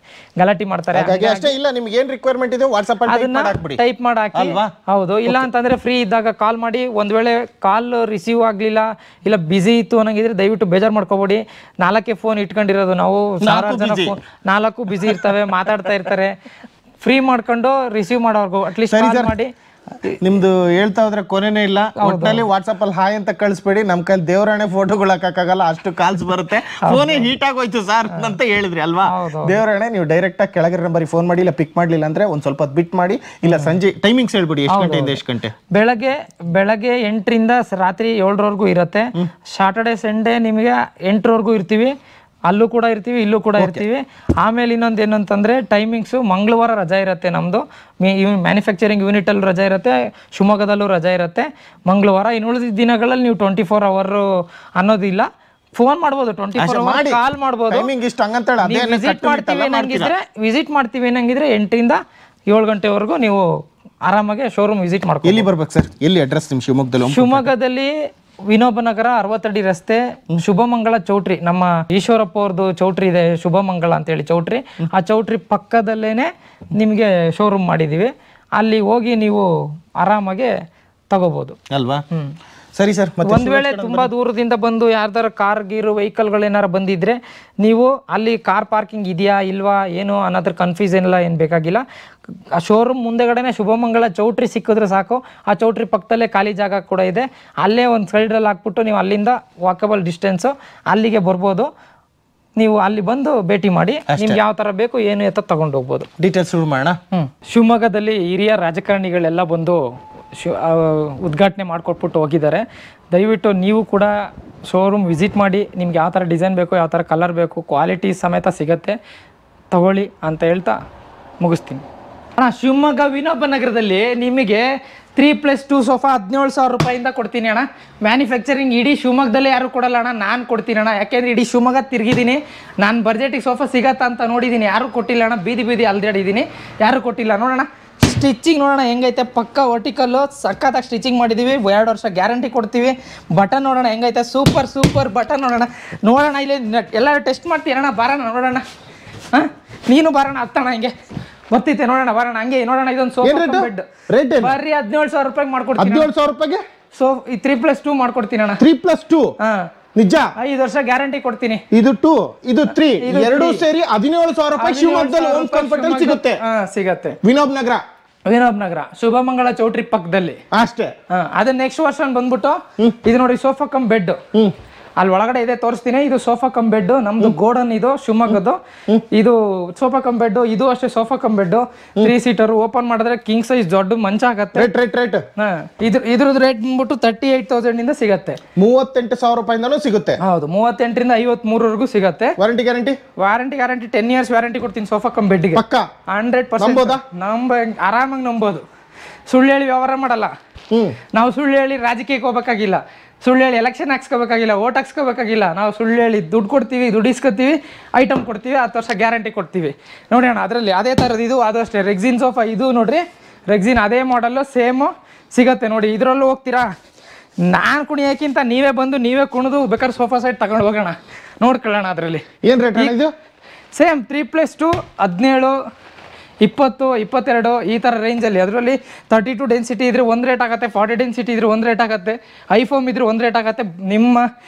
ಗಲಾಟೆ ಮಾಡ್ತಾರೆ. ಅಷ್ಟೇ ಇಲ್ಲ, ನಿಮ್ಗೆ ಏನು ರಿಕ್ವೈರ್ಮೆಂಟ್ ಇದೆ ವಾಟ್ಸಪ್ ಅದನ್ನ ಟೈಪ್ ಮಾಡಿ ಹಾಕಿ. ಹೌದು, ಇಲ್ಲ ಅಂತಂದ್ರೆ ಫ್ರೀ ಇದ್ದಾಗ ಕಾಲ್ ಮಾಡಿ. ಒಂದ್ ವೇಳೆ ಕಾಲ್ ರಿಸೀವ್ ಆಗ್ಲಿಲ್ಲ, ಇಲ್ಲ ಬಿಸಿ ಇತ್ತು ಅನ್ನಂಗಿದ್ರೆ ದಯವಿಟ್ಟು ಬೇಜಾರು ಮಾಡ್ಕೋಬೇಡಿ. 4 ಫೋನ್ ಇಟ್ಕೊಂಡಿರೋದು ನಾವು, 4 ಜನ ಫೋನ್ 4 ಬಿಸಿ ಇರ್ತವೆ, ಮಾತಾಡ್ತಾ ಇರ್ತಾರೆ. ಫ್ರೀ ಮಾಡ್ಕೊಂಡು ರಿಸೀವ್ ಮಾಡೋರ್ಗು ಅಟ್ಲೀಸ್ಟ್ ಕಾಲ್ ಮಾಡಿ. ನಿಮ್ದು ಹೇಳ್ತಾ ಹೋದ್ರೆ ಕೊನೆನೇ ಇಲ್ಲ. ಒಟ್ಟಿನಲ್ಲಿ ವಾಟ್ಸಪ್ ಅಲ್ಲಿ ಹಾಯ್ ಅಂತ ಕಳಿಸ್ಬೇಡಿ, ನಮ್ ಕೈಲಿ ದೇವರಾಣೆ ಫೋಟೋಗಳು ಹಾಕಕ್ಕಾಗಲ್ಲ, ಅಷ್ಟು ಕಾಲ್ಸ್ ಬರುತ್ತೆ. ಫೋನೇ ಹೀಟ್ ಆಗೋಯ್ತು ಸರ್ ಅಂತ ಹೇಳಿದ್ರಿ ಅಲ್ವಾ? ದೇವರಾಣೆ ನೀವು ಡೈರೆಕ್ಟ್ ಆಗಿ ಕೆಳಗಿರೋ ನಂಬರಿಗೆ ಫೋನ್ ಮಾಡಿ, ಇಲ್ಲ ಪಿಕ್ ಮಾಡ್ಲಿಲ್ಲ ಅಂದ್ರೆ ಒಂದ್ ಸ್ವಲ್ಪ ಬಿಟ್ ಮಾಡಿ, ಇಲ್ಲ ಸಂಜೆ ಟೈಮಿಂಗ್ಸ್ ಹೇಳ್ಬಿಡಿ, ಎಷ್ಟು ಗಂಟೆಯಿಂದ ಎಷ್ಟು ಗಂಟೆ? ಬೆಳಗ್ಗೆ 8ರಿಂದ ರಾತ್ರಿ 7ರವರೆಗೂ ಇರುತ್ತೆ. ಸಾಟರ್ಡೆ ಸಂಡೇ ನಿಮಗೆ 8ರವರೆಗೂ ಇರ್ತೀವಿ, ಅಲ್ಲೂ ಕೂಡ ಇರ್ತೀವಿ, ಇಲ್ಲೂ ಕೂಡ ಇರ್ತೀವಿ. ಆಮೇಲೆ ಇನ್ನೊಂದು ಏನಂತಂದರೆ ಟೈಮಿಂಗ್ಸು, ಮಂಗಳವಾರ ರಜಾ ಇರುತ್ತೆ ನಮ್ಮದು, ಮ್ಯಾನುಫ್ಯಾಕ್ಚರಿಂಗ್ ಯೂನಿಟಲ್ಲೂ ರಜಾ ಇರುತ್ತೆ, ಶಿವಮೊಗ್ಗದಲ್ಲೂ ರಜಾ ಇರುತ್ತೆ ಮಂಗಳವಾರ. ಇನ್ನು ಉಳಿದ ದಿನಗಳಲ್ಲಿ ನೀವು 24 ಅವರ್ ಅನ್ನೋದಿಲ್ಲ, ಫೋನ್ ಮಾಡ್ಬೋದು, 24 ಅವರ್ ಕಾಲ್ ಮಾಡ್ಬೋದು. ವಿಸಿಟ್ ಮಾಡ್ತೀವಿ ಏನಂಗಿದ್ರೆ 8ರಿಂದ 7 ಗಂಟೆವರೆಗೂ ನೀವು ಆರಾಮಾಗಿ ಶೋರೂಮ್ ವಿಸಿಟ್ ಮಾಡ್ಕೊ. ಎಲ್ಲಿ ಬರ್ಬೇಕು ಸರ್? ಎಲ್ಲಿ ಅಡ್ರೆಸ್ ನಿಮ್ಮ ಶಿವಮೊಗ್ಗದಲ್ಲಿ? ಶಿವಮೊಗ್ಗದಲ್ಲಿ ವಿನೋಬನಗರ 60 ಅಡಿ ರಸ್ತೆ, ಶುಭಮಂಗಳ ಚೌಟ್ರಿ. ನಮ್ಮ ಈಶ್ವರಪ್ಪ ಅವ್ರದ್ದು ಚೌಟ್ರಿ ಇದೆ, ಶುಭಮಂಗಳ ಅಂತೇಳಿ ಚೌಟ್ರಿ. ಆ ಚೌಟ್ರಿ ಪಕ್ಕದಲ್ಲೇನೆ ನಿಮಗೆ ಶೋರೂಮ್ ಮಾಡಿದ್ದೀವಿ, ಅಲ್ಲಿ ಹೋಗಿ ನೀವು ಆರಾಮಾಗಿ ತಗೋಬಹುದು ಅಲ್ವಾ? ಸರಿ ಸರ್. ಒಂದ್ ವೇಳೆ ತುಂಬಾ ದೂರದಿಂದ ಬಂದು ಯಾರ್ದಾರ ಕಾರ್ ಗೀರು ವೆಹಿಕಲ್ಗಳು ಏನಾರು ಬಂದಿದ್ರೆ ನೀವು ಅಲ್ಲಿ ಕಾರ್ ಪಾರ್ಕಿಂಗ್ ಇದೆಯಾ ಇಲ್ವಾ ಏನು ಅನ್ನೋದ್ರ ಕನ್ಫ್ಯೂಷನ್ ಎಲ್ಲ ಏನು ಬೇಕಾಗಿಲ್ಲ. ಆ ಶೋರೂಮ್ ಮುಂದೆಗಡೆನೆ ಶುಭಮಂಗಳ ಚೌಟ್ರಿ ಸಿಕ್ಕಿದ್ರೆ ಸಾಕು. ಆ ಚೌಟ್ರಿ ಪಕ್ಕದಲ್ಲೇ ಖಾಲಿ ಜಾಗ ಕೂಡ ಇದೆ, ಅಲ್ಲೇ ಒಂದು ಸೈಡಲ್ಲಿ ಹಾಕ್ಬಿಟ್ಟು ನೀವು ಅಲ್ಲಿಂದ ವಾಕಬಲ್ ಡಿಸ್ಟೆನ್ಸು ಅಲ್ಲಿಗೆ ಬರ್ಬೋದು. ನೀವು ಅಲ್ಲಿ ಬಂದು ಭೇಟಿ ಮಾಡಿ, ನಿಮ್ಗೆ ಯಾವ ಥರ ಬೇಕು ಏನು ಎತ್ತ ತಗೊಂಡು ಹೋಗ್ಬೋದು. ಡೀಟೇಲ್ಸ್ ಶುರು ಮಾಡೋಣ. ಶಿವಮೊಗ್ಗದಲ್ಲಿ ಹಿರಿಯ ರಾಜಕಾರಣಿಗಳೆಲ್ಲ ಬಂದು ಉದ್ಘಾಟನೆ ಮಾಡಿಕೊಟ್ಬಿಟ್ಟು ಹೋಗಿದ್ದಾರೆ. ದಯವಿಟ್ಟು ನೀವು ಕೂಡ ಶೋರೂಮ್ ವಿಸಿಟ್ ಮಾಡಿ, ನಿಮ್ಗೆ ಯಾವ ಥರ ಡಿಸೈನ್ ಬೇಕು, ಯಾವ ಥರ ಕಲರ್ ಬೇಕು, ಕ್ವಾಲಿಟಿ ಸಮೇತ ಸಿಗುತ್ತೆ, ತಗೊಳ್ಳಿ ಅಂತ ಹೇಳ್ತಾ ಮುಗಿಸ್ತೀನಿ. ಅಣ್ಣ, ಶಿವಮೊಗ್ಗ ವಿನೋಬ ನಗರದಲ್ಲಿ ನಿಮಗೆ 3+2 ಸೋಫಾ 17,000 ರೂಪಾಯಿಂದ ಕೊಡ್ತೀನಿ ಅಣ್ಣ. ಮ್ಯಾನುಫ್ಯಾಕ್ಚರಿಂಗ್ ಇಡೀ ಶಿವಮೊಗ್ಗದಲ್ಲೇ ಯಾರು ಕೊಡಲ್ಲ ಅಣ್ಣ, ನಾನು ಕೊಡ್ತೀನಿ ಅಣ್ಣ. ಯಾಕೆಂದರೆ ಇಡೀ ಶಿವಮೊಗ್ಗ ತಿರುಗಿದ್ದೀನಿ, ನಾನು ಬಜೆಟಿಗೆ ಸೋಫಾ ಸಿಗತ್ತಾ ಅಂತ ನೋಡಿದ್ದೀನಿ, ಯಾರೂ ಕೊಟ್ಟಿಲ್ಲ ಅಣ್ಣ. ಬೀದಿ ಅಲ್ದಾಡಿದ್ದೀನಿ, ಯಾರೂ ಕೊಟ್ಟಿಲ್ಲ. ನೋಡೋಣ ಸ್ಟಿಚಿಂಗ್ ನೋಡೋಣ ಹೆಂಗೈತೆ, ಪಕ್ಕ ವರ್ಟಿಕಲ್ಲು ಸಖತ್ತಾಗಿ ಸ್ಟಿಚಿಂಗ್ ಮಾಡಿದ್ದೀವಿ, 2 ವರ್ಷ ಗ್ಯಾರಂಟಿ ಕೊಡ್ತೀವಿ. ಬಟನ್ ನೋಡೋಣ ಹೆಂಗೈತೆ, ಸೂಪರ್ ಬಟನ್ ನೋಡೋಣ ಇಲ್ಲಿ ಎಲ್ಲರೂ ಟೆಸ್ಟ್ ಮಾಡ್ತೀರಣ್ಣ, ಬರೋಣ ನೋಡೋಣ. ಹಾಂ, ನೀನು ಬರೋಣ, ಹತ್ತಣ ಹಿಂಗೆ ಬರ್ತಿತ್ತೆ ನೋಡೋಣ, ಬರೋಣ ಹಂಗೆ ನೋಡೋಣ. ಇದೊಂದು ಸೋಫಾ ಬೆಡ್ ಬರ್ರಿ 17,000 ರೂಪಾಯಿಗೆ ಮಾಡ್ಕೊಡ್ತೀನಿ. 17,000 ರೂಪಾಯಿಗೆ ಈ 3+2 ಮಾಡ್ಕೊಡ್ತೀನಿ ಅಣ್ಣ. 3+2 ನಿಜ, 5 ವರ್ಷ ಗ್ಯಾರಂಟಿ ಕೊಡ್ತೀನಿ. ಇದು 2 ಇದು 3 ಎರಡು ಸೇರಿ 17,000 ರೂಪಾಯಿ ಶಿವಮೊಗ್ಗದಲ್ಲಿ ಹೋಮ್ ಕಂಫರ್ಟ್ ಸಿಗುತ್ತೆ. ಸಿಗತ್ತೆ. ವಿನೋಬ್ ನಗರ ಶುಭಮಂಗಳ ಚೌಟ್ರಿ ಪಕ್ಕದಲ್ಲಿ ಅಷ್ಟೇ. ಅದೇ ನೆಕ್ಸ್ಟ್ ವರ್ಷನ್ ಬಂದ್ಬಿಟ್ಟು ಇದು ನೋಡಿ, ಸೋಫಾ ಕಮ್ ಬೆಡ್ ಅಲ್ಲಿ ಒಳಗಡೆ ಇದೆ, ತೋರಿಸ್ತೀನಿ. ಇದು ಸೋಫಾ ಕಮ್ ಬೆಡ್, ನಮ್ದು ಗೋಡನ್ ಇದು ಶಿವಮೊಗ್ಗದ್ದು. ಇದು ಸೋಫಾ ಕಮ್ ಬೆಡ್, ಇದು ಅಷ್ಟೇ sofa cum bed, 3 seater. Open ಮಾಡಿದ್ರೆ ಕಿಂಗ್ ಸೈಜ್ ದೊಡ್ಡ ಮಂಚ ಆಗತ್ತೆ. ರೇಟ್ ಇದ್ರದ್ದು ರೇಟ್ ಬಂದ್ಬಿಟ್ಟು 38,000 ಇಂದ ಸಿಗತ್ತೆ. 38,000 ರೂಪಾಯಿಂದನೂ ಸಿಗುತ್ತೆ. ಹೌದು, 38ರಿಂದ 53ವರೆಗೂ ಸಿಗತ್ತೆ. ವಾರಂಟಿ ಗ್ಯಾರಂಟಿ 10 ಇಯರ್ಸ್ ವ್ಯಾರಂಟಿ ಕೊಡ್ತೀನಿ ಸೋಫಾ ಕಮ್ ಬೆಡ್ಗೆ. 100% ಆರಾಮಾಗಿ ನಂಬೋದು. ಸುಳ್ಳು ಹೇಳಿ ವ್ಯವಹಾರ ಮಾಡಲ್ಲ ನಾವು. ಸುಳ್ಳು ಹೇಳಿ ರಾಜಕೀಯಕ್ಕೆ ಹೋಗ್ಬೇಕಾಗಿಲ್ಲ, ಸುಳ್ಳು ಹೇಳಿ ಎಲೆಕ್ಷನ್ ಹಾಕ್ಸ್ಕೋಬೇಕಾಗಿಲ್ಲ, ಓಟ್ ಹಾಕ್ಸ್ಕೋಬೇಕಾಗಿಲ್ಲ. ನಾವು ಸುಳ್ಳು ಹೇಳಿ ದುಡ್ಡು ಕೊಡ್ತೀವಿ, ದುಡ್ಡು ಇಸ್ಕೊತೀವಿ, ಐಟಮ್ ಕೊಡ್ತೀವಿ, 10 ವರ್ಷ ಗ್ಯಾರಂಟಿ ಕೊಡ್ತೀವಿ. ನೋಡಿ ಅಣ್ಣ, ಅದರಲ್ಲಿ ಅದೇ ಥರದ್ದು ಇದು, ಅದು ಅಷ್ಟೇ ರೆಕ್ಸಿನ್ ಸೋಫಾ. ಇದು ನೋಡ್ರಿ ರೆಕ್ಸಿನ್, ಅದೇ ಮಾಡಲ್ಲು ಸೇಮು ಸಿಗತ್ತೆ ನೋಡಿ. ಇದರಲ್ಲೂ ಹೋಗ್ತೀರಾ, ನಾನು ಕುಣಿಯೋಕ್ಕಿಂತ ನೀವೇ ಬಂದು ನೀವೇ ಕುಣಿದು ಬೇಕಾದ್ರೆ ಸೋಫಾ ಸೆಟ್ ತಗೊಂಡು ಹೋಗೋಣ, ನೋಡ್ಕೊಳ್ಳೋಣ. ಅದರಲ್ಲಿ ಏನು ರೇಟ್? ಸೇಮ್ 3+2 17, 20, 22 ಈ ಥರ ರೇಂಜಲ್ಲಿ. ಅದರಲ್ಲಿ 32 ಡೆನ್ಸಿಟಿ ಇದ್ರೆ ಒಂದು ರೇಟ್ ಆಗುತ್ತೆ, 40 ಡೆನ್ಸಿಟಿ ಇದ್ರೆ ಒಂದು ರೇಟ್ ಆಗುತ್ತೆ, ಐಫೋಮ್ ಇದ್ರೆ ಒಂದು ರೇಟ್ ಆಗುತ್ತೆ. ನಿಮ್ಮ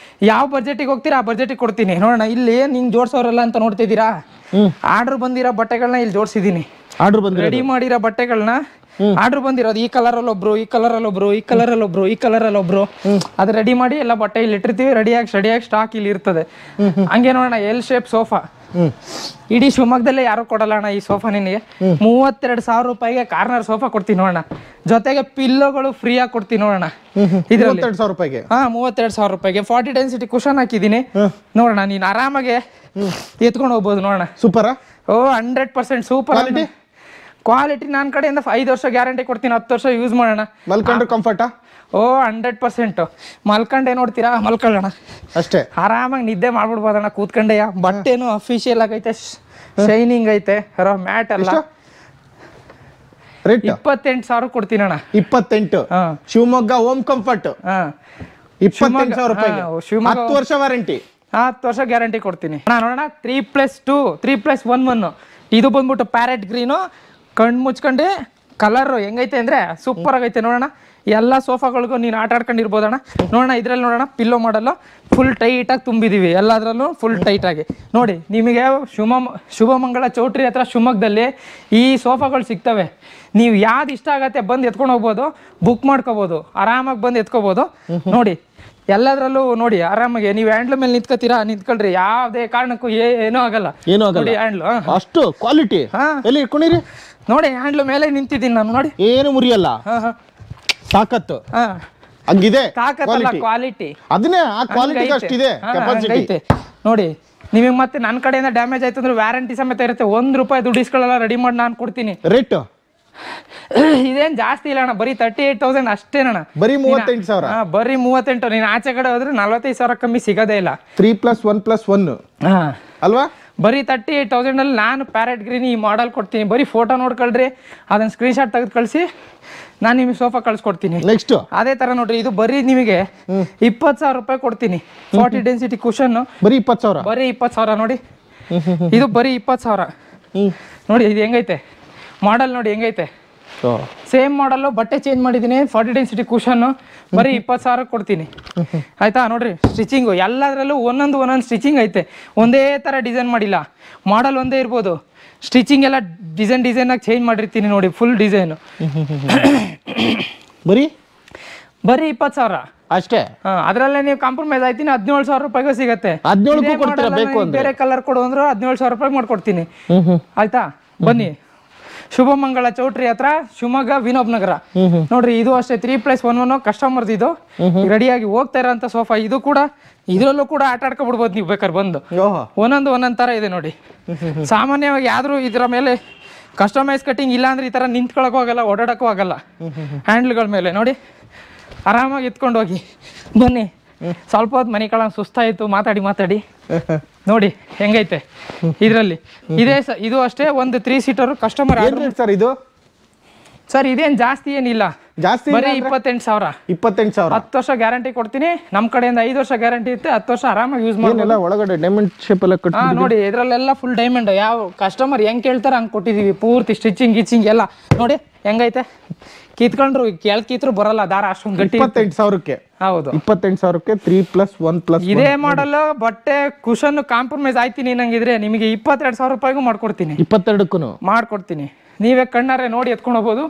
ಯಾವ ಬಜೆಟಿಗೆ ಹೋಗ್ತೀರಾ ಆ ಬಜೆಟಿಗೆ ಕೊಡ್ತೀನಿ. ನೋಡೋಣ, ಇಲ್ಲಿ ನಿಂಗೆ ಜೋಡಿಸೋರಲ್ಲ ಅಂತ ನೋಡ್ತಿದ್ದೀರಾ, ಆರ್ಡ್ರ್ ಬಂದಿರೋ ಬಟ್ಟೆಗಳನ್ನ ಇಲ್ಲಿ ಜೋಡಿಸಿದ್ದೀನಿ. ರೆಡಿ ಮಾಡಿರೋ ಬಟ್ಟೆಗಳನ್ನ ಆರ್ಡ್ರ್ ಬಂದಿರೋದು ಈ ಕಲರಲ್ಲಿ ಒಬ್ರು, ಈ ಕಲರಲ್ಲಿ ಒಬ್ರು, ಈ ಕಲರಲ್ಲಿ ಒಬ್ರು, ಈ ಕಲರಲ್ಲಿ ಒಬ್ರು, ಅದು ರೆಡಿ ಮಾಡಿ ಎಲ್ಲ ಬಟ್ಟೆ ಇಲ್ಲಿ ಇಟ್ಟಿರ್ತೀವಿ. ರೆಡಿಯಾಗಿ ಸ್ಟಾಕ್ ಇಲ್ಲಿ ಇರ್ತದೆ. ಹಂಗೆ ನೋಡೋಣ, ಎಲ್ ಶೇಪ್ ಸೋಫಾ ಇಡೀ ಶಿವಮೊಗ್ಗದಲ್ಲೇ ಯಾರು ಕೊಡಲ್ಲ ಅಣ್ಣ. ಈ ಸೋಫಾ ನಿನಗೆ 32,000 ರೂಪಾಯಿಗೆ ಕಾರ್ನರ್ ಸೋಫಾ ಕೊಡ್ತೀನಿ ನೋಡೋಣ. ಜೊತೆಗೆ ಪಿಲ್ಲೋಗಳು ಫ್ರೀ ಆಗಿ ಕೊಡ್ತೀನಿ ನೋಡೋಣ. ಇದರಲ್ಲಿ 32,000 ರೂಪಾಯಿಗೆ. 32,000 ರೂಪಾಯಿಗೆ 40 ಡೆನ್ಸಿಟಿ ಕುಷನ್ ಹಾಕಿದ್ದೀನಿ ನೋಡೋಣ. ನೀನು ಆರಾಮಾಗೆ ಎತ್ಕೊಂಡು ಹೋಗ್ಬೋದು ನೋಡೋಣ. ಸೂಪರ್. 100% super quality. ನನ್ನ ಕಡೆಯಿಂದ 5 ವರ್ಷ ಗ್ಯಾರಂಟಿ ಕೊಡ್ತೀನಿ, 10 ವರ್ಷ ಯೂಸ್ ಮಾಡೋಣ. ಮಲ್ಕೊಂಡ್ರೆ ಕಂಫರ್ಟಾ? ಓ 100%. ಮಲ್ಕೊಂಡೆ ನೋಡ್ತೀರಾ, ಮಲ್ಕೊಳ್ಳೋಣ ಅಷ್ಟೇ. ಆರಾಮಾಗಿ ನಿದ್ದೆ ಮಾಡ್ಬಿಡ್ಬೋದಣ್ಣ ಕೂತ್ಕೊಂಡೆ. ಬಟ್ಟೆನು ಅಫಿಷಿಯಲ್ ಆಗೈತೆ, ಶೈನಿಂಗ್ ಐತೆ, ಮ್ಯಾಟ್ ಅಲ್ಲ. ರೇಟ್ 28,000 ಕೊಡ್ತೀನಿ ಅಣ್ಣ. 28. ಶಿವಮೊಗ್ಗ ಹೋಮ್ ಕಂಫರ್ಟ್ 28,000 ರೂಪಾಯಿ. 10 ವರ್ಷ ವಾರಂಟಿ, 10 ವರ್ಷ ಗ್ಯಾರಂಟಿ ಕೊಡ್ತೀನಿ. ನೋಡೋಣ 3+2 3+1. ಇದು ಬಂದ್ಬಿಟ್ಟು ಪ್ಯಾರೆಟ್ ಗ್ರೀನು, ಕಣ್ಣು ಮುಚ್ಕೊಂಡು ಕಲರ್ ಹೆಂಗೈತೆ ಅಂದರೆ ಸೂಪರ್ ಆಗೈತೆ. ನೋಡೋಣ ಎಲ್ಲ ಸೋಫಾಗಳಿಗೂ ನೀನು ಆಟ ಆಡ್ಕೊಂಡಿರ್ಬೋದಣ್ಣ. ನೋಡೋಣ ಇದರಲ್ಲಿ ನೋಡೋಣ ಪಿಲ್ಲೋ ಮಾಡಲು ಫುಲ್ ಟೈಟಾಗಿ ತುಂಬಿದ್ದೀವಿ, ಎಲ್ಲದರಲ್ಲೂ ಫುಲ್ ಟೈಟಾಗಿ. ನೋಡಿ ನಿಮಗೆ ಶುಭಮಂಗಳ ಚೌಟ್ರಿ ಹತ್ರ ಶಿವಮೊಗ್ಗದಲ್ಲಿ ಈ ಸೋಫಾಗಳು ಸಿಗ್ತವೆ. ನೀವು ಯಾವ್ದು ಇಷ್ಟ ಆಗತ್ತೆ ಬಂದು ಎತ್ಕೊಂಡು ಹೋಗ್ಬೋದು, ಬುಕ್ ಮಾಡ್ಕೋಬೋದು, ಆರಾಮಾಗಿ ಬಂದು ಎತ್ಕೋಬೋದು. ನೋಡಿ ಎಲ್ಲದರಲ್ಲೂ ನೋಡಿ ಆರಾಮಾಗಿ ನೀವು ಹ್ಯಾಂಡ್ಲ್ ಮೇಲೆ ನಿಂತ್ಕೊಳ್ರಿ, ಯಾವುದೇ ಕಾರಣಕ್ಕೂ ಏನೂ ಆಗಲ್ಲ. ಹ್ಯಾಂಡ್ಲು ಅಷ್ಟು ಕ್ವಾಲಿಟಿ. ಎಲ್ಲಿ ಇಟ್ಕೊಂಡಿರಿ ನೋಡಿ, ಹ್ಯಾಂಡ್ಲ್ ಮೇಲೆ ನಿಂತಿದ್ದೀನಿ ನಾನು. ನೋಡಿ ಏನು ಮುರಿಯಲ್ಲ, ತಾಕತ್ತು ಹಂಗಿದೆ, ತಾಕತ್ತಲ್ಲ ಕ್ವಾಲಿಟಿ. ಅದನ್ನೇ ಆ ಕ್ವಾಲಿಟಿ ಅಷ್ಟಿದೆ, ಕೆಪಾಸಿಟಿ. ನೋಡಿ ನಿಮಗೆ ಮತ್ತೆ ನನ್ನ ಕಡೆಯಿಂದ ಡ್ಯಾಮೇಜ್ ಆಯ್ತು ಅಂದ್ರೆ ವ್ಯಾರಂಟಿ ಸಮೇತ ಇರುತ್ತೆ. ₹1 ದುಡ್ಡು ಇಸ್ಕೊಳ್ಳಲ್ಲ, ರೆಡಿ ಮಾಡಿ ನಾನು ಕೊಡ್ತೀನಿ. ರೇಟ್ ಇದೇನ್ ಜಾಸ್ತಿ ಇಲ್ಲ ಅಣ್ಣ, ಬರೀ 38,000 ಅಷ್ಟೇನಣ್ಣ. ಬರೀ 38,000. ಬರೀ 38. ನೀನು ಆಚೆ ಕಡೆ ಹೋದ್ರೆ 45,000 ಕಮ್ಮಿ ಸಿಗೋದೇ ಇಲ್ಲ. 3+1+1 ಅಲ್ವಾ? ಬರೀ 38,000 ಅಲ್ಲಿ ನಾನು ಪ್ಯಾರೆಟ್ ಗ್ರೀನ್ ಈ ಮಾಡೆಲ್ ಕೊಡ್ತೀನಿ. ಬರೀ ಫೋಟೋ ನೋಡ್ಕೊಳ್ರಿ, ಅದನ್ನ ಸ್ಕ್ರೀನ್ ಶಾಟ್ ತೆಗೆದು ಕಳಿಸಿ, ನಾನು ನಿಮಗೆ ಸೋಫಾ ಕಳ್ಸಿಕೊಡ್ತೀನಿ. ನೆಕ್ಸ್ಟ್ ಅದೇ ತರ ನೋಡ್ರಿ, ಇದು ಬರೀ ನಿಮಗೆ 20,000 ರೂಪಾಯಿ ಕೊಡ್ತೀನಿ. 40 ಡೆನ್ಸಿಟಿ ಕುಷನ್ ಬರೀ 20,000. ಬರೀ 20,000 ನೋಡಿ. ಇದು ಬರೀ 20,000 ನೋಡಿ. ಇದು ಹೆಂಗೈತೆ ಮಾಡೆಲ್, ನೋಡಿ ಹೆಂಗೈತೆ. ಸೇಮ್ ಮಾಡಲ್ಲು, ಬಟ್ಟೆ ಚೇಂಜ್ ಮಾಡಿದ್ದೀನಿ. 40 ಡೆನ್ಸಿಟಿ ಕುಷನ್ ಬರೀ 20,000 ಕೊಡ್ತೀನಿ. ಆಯ್ತಾ? ನೋಡ್ರಿ ಸ್ಟಿಚಿಂಗು ಎಲ್ಲದರಲ್ಲೂ ಒಂದೊಂದು ಸ್ಟಿಚಿಂಗ್ ಐತೆ, ಒಂದೇ ಥರ ಡಿಸೈನ್ ಮಾಡಿಲ್ಲ. ಮಾಡಲ್ ಒಂದೇ ಇರ್ಬೋದು, ಸ್ಟಿಚಿಂಗ್ ಎಲ್ಲ ಡಿಸೈನಾಗಿ ಚೇಂಜ್ ಮಾಡಿರ್ತೀನಿ. ನೋಡಿ ಫುಲ್ ಡಿಸೈನು. ಬರೀ 20,000 ಅಷ್ಟೇ. ಅದರಲ್ಲೇ ನೀವು ಕಾಂಪ್ರಮೈಸ್ ಆಯ್ತೀನಿ, 17,000 ರೂಪಾಯಿಗೂ ಸಿಗುತ್ತೆ. 17 ಬೇರೆ ಕಲರ್ ಕೊಡು ಅಂದ್ರೆ 17,000 ರೂಪಾಯಿ ಮಾಡ್ಕೊಡ್ತೀನಿ. ಆಯ್ತಾ? ಬನ್ನಿ ಶುಭಮಂಗಳ ಚೌಟ್ರಿ ಹತ್ರ ಶಿವಮೊಗ್ಗ ವಿನೋಬ್ ನಗರ. ನೋಡ್ರಿ ಇದು ಅಷ್ಟೇ 3+1 ಕಸ್ಟಮರ್ಸ್. ಇದು ರೆಡಿಯಾಗಿ ಹೋಗ್ತಾ ಇರೋಂಥ ಸೋಫಾ. ಇದು ಕೂಡ ಇದರಲ್ಲೂ ಕೂಡ ಆಟ ಆಡ್ಕೊಬಿಡ್ಬೋದು ನೀವು ಬೇಕಾದ್ರೆ ಬಂದು. ಒಂದೊಂದು ತರ ಇದೆ ನೋಡಿ. ಸಾಮಾನ್ಯವಾಗಿ ಯಾವ್ದು ಇದರ ಮೇಲೆ ಕಸ್ಟಮೈಸ್ ಕಟಿಂಗ್ ಇಲ್ಲ ಅಂದ್ರೆ ಈ ತರ ನಿಂತ್ಕೊಳಕ್ಕೂ ಆಗಲ್ಲ, ಓಡಾಡಕ್ಕೂ ಆಗಲ್ಲ. ಹ್ಯಾಂಡ್ಲ್ಗಳ ಮೇಲೆ ನೋಡಿ ಆರಾಮಾಗಿ ಎತ್ಕೊಂಡು ಹೋಗಿ. ಬನ್ನಿ ಸ್ವಲ್ಪ ಹೊತ್ತು ಮನೆ ಕಳ ಸುಸ್ತಾಯಿತು ಮಾತಾಡಿ ನೋಡಿ ಹೆಂಗೈತೆ ಇದರಲ್ಲಿ. ಇದು ಅಷ್ಟೇ ಒಂದು 3 ಸೀಟರ್ ಕಸ್ಟಮರ್. ಸರ್ ಇದು ಸರ್ ಇದೇನು ಜಾಸ್ತಿ ಏನಿಲ್ಲ, ಜಾಸ್ತಿ ಬರೀ 28,000. 10 ವರ್ಷ ಗ್ಯಾರಂಟಿ ಕೊಡ್ತೀನಿ. ನಮ್ಮ ಕಡೆಯಿಂದ 5 ವರ್ಷ ಗ್ಯಾರಂಟಿ ಇರುತ್ತೆ. 10 ವರ್ಷ ಆರಾಮಾಗಿ ಯೂಸ್ ಮಾಡಿ. ಒಳಗಡೆ ಡೈಮಂಡ್ ಶೇಪ್ ಎಲ್ಲ ನೋಡಿ ಇದರಲ್ಲೆಲ್ಲ ಫುಲ್ ಡೈಮಂಡ್. ಯಾವ ಕಸ್ಟಮರ್ ಹೆಂಗ್ ಕೇಳ್ತಾರೆ ಹಂಗೆ ಕೊಟ್ಟಿದೀವಿ. ಪೂರ್ತಿ ಸ್ಟಿಚಿಂಗ್ ಗಿಚಿಂಗ್ ಎಲ್ಲ ನೋಡಿ ಹೆಂಗೈತೆ. ಕಿತ್ಕೊಂಡ್ರು ಕಿತ್ರು ಬರಲ್ಲ ದಾರ, ಅಷ್ಟೊಂದು ಗಟ್ಟಿ. 28,000ಕ್ಕೆ. ಹೌದು 28,000ಕ್ಕೆ 3+1+1. ಇದೇ ಮಾಡಲ್ ಬಟ್ಟೆ ಕುಷನ್ ಕಾಂಪ್ರಮೈಸ್ ಆಯ್ತೀನಿ ನಂಗಿದ್ರೆ ನಿಮಗೆ 22,000 ರೂಪಾಯಿಗೂ ಮಾಡ್ಕೊಡ್ತೀನಿ. 22ಕ್ಕೂ ಮಾಡ್ಕೊಡ್ತೀನಿ. ನೀವೇ ಕಣ್ಣಾರೆ ನೋಡಿ ಎತ್ಕೊಂಡು ಹೋಗ್ಬೋದು.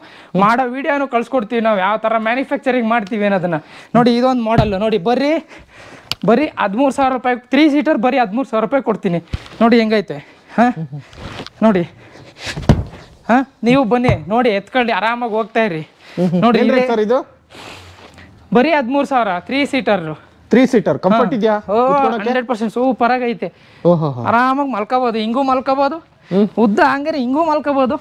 ಮಾಡೋ ವಿಡಿಯೋನು ಕಳ್ಸ್ಕೊಡ್ತೀವಿ ನಾವು, ಯಾವ ಥರ ಮ್ಯಾನುಫ್ಯಾಕ್ಚರಿಂಗ್ ಮಾಡ್ತೀವಿ ಅನ್ನೋದನ್ನ. ನೋಡಿ ಇದೊಂದು ಮಾಡಲ್ಲು ನೋಡಿ, ಬರೀ 13,000 ರೂಪಾಯಿ 3 ಸೀಟರ್ ಬರೀ 13,000 ರೂಪಾಯಿ ಕೊಡ್ತೀನಿ. ನೋಡಿ ಹೆಂಗೈತೆ. ನೋಡಿ ನೀವು ಬನ್ನಿ ನೋಡಿ ಎತ್ಕೊಳ್ಳಿ, ಆರಾಮಾಗಿ ಹೋಗ್ತಾ ಇರಿ. ನೋಡಿ ಸರ್ ಇದು ಬರೀ 13,000 3 ಸೀಟರ್. 3 ಸೀಟರ್ ಕಂಫರ್ಟ್ ಇದೆಯಾ? 100% ಸೂಪರ್ ಆಗೈತೆ. ಆರಾಮಾಗಿ ಮಲ್ಕೋಬಹುದು, ಹಿಂಗೂ ಮಲ್ಕೋಬಹುದು, ಉದ್ದ ಹಂಗಾರೆ ಹಿಂಗೂ ಮಲ್ಕೋಬಹುದು.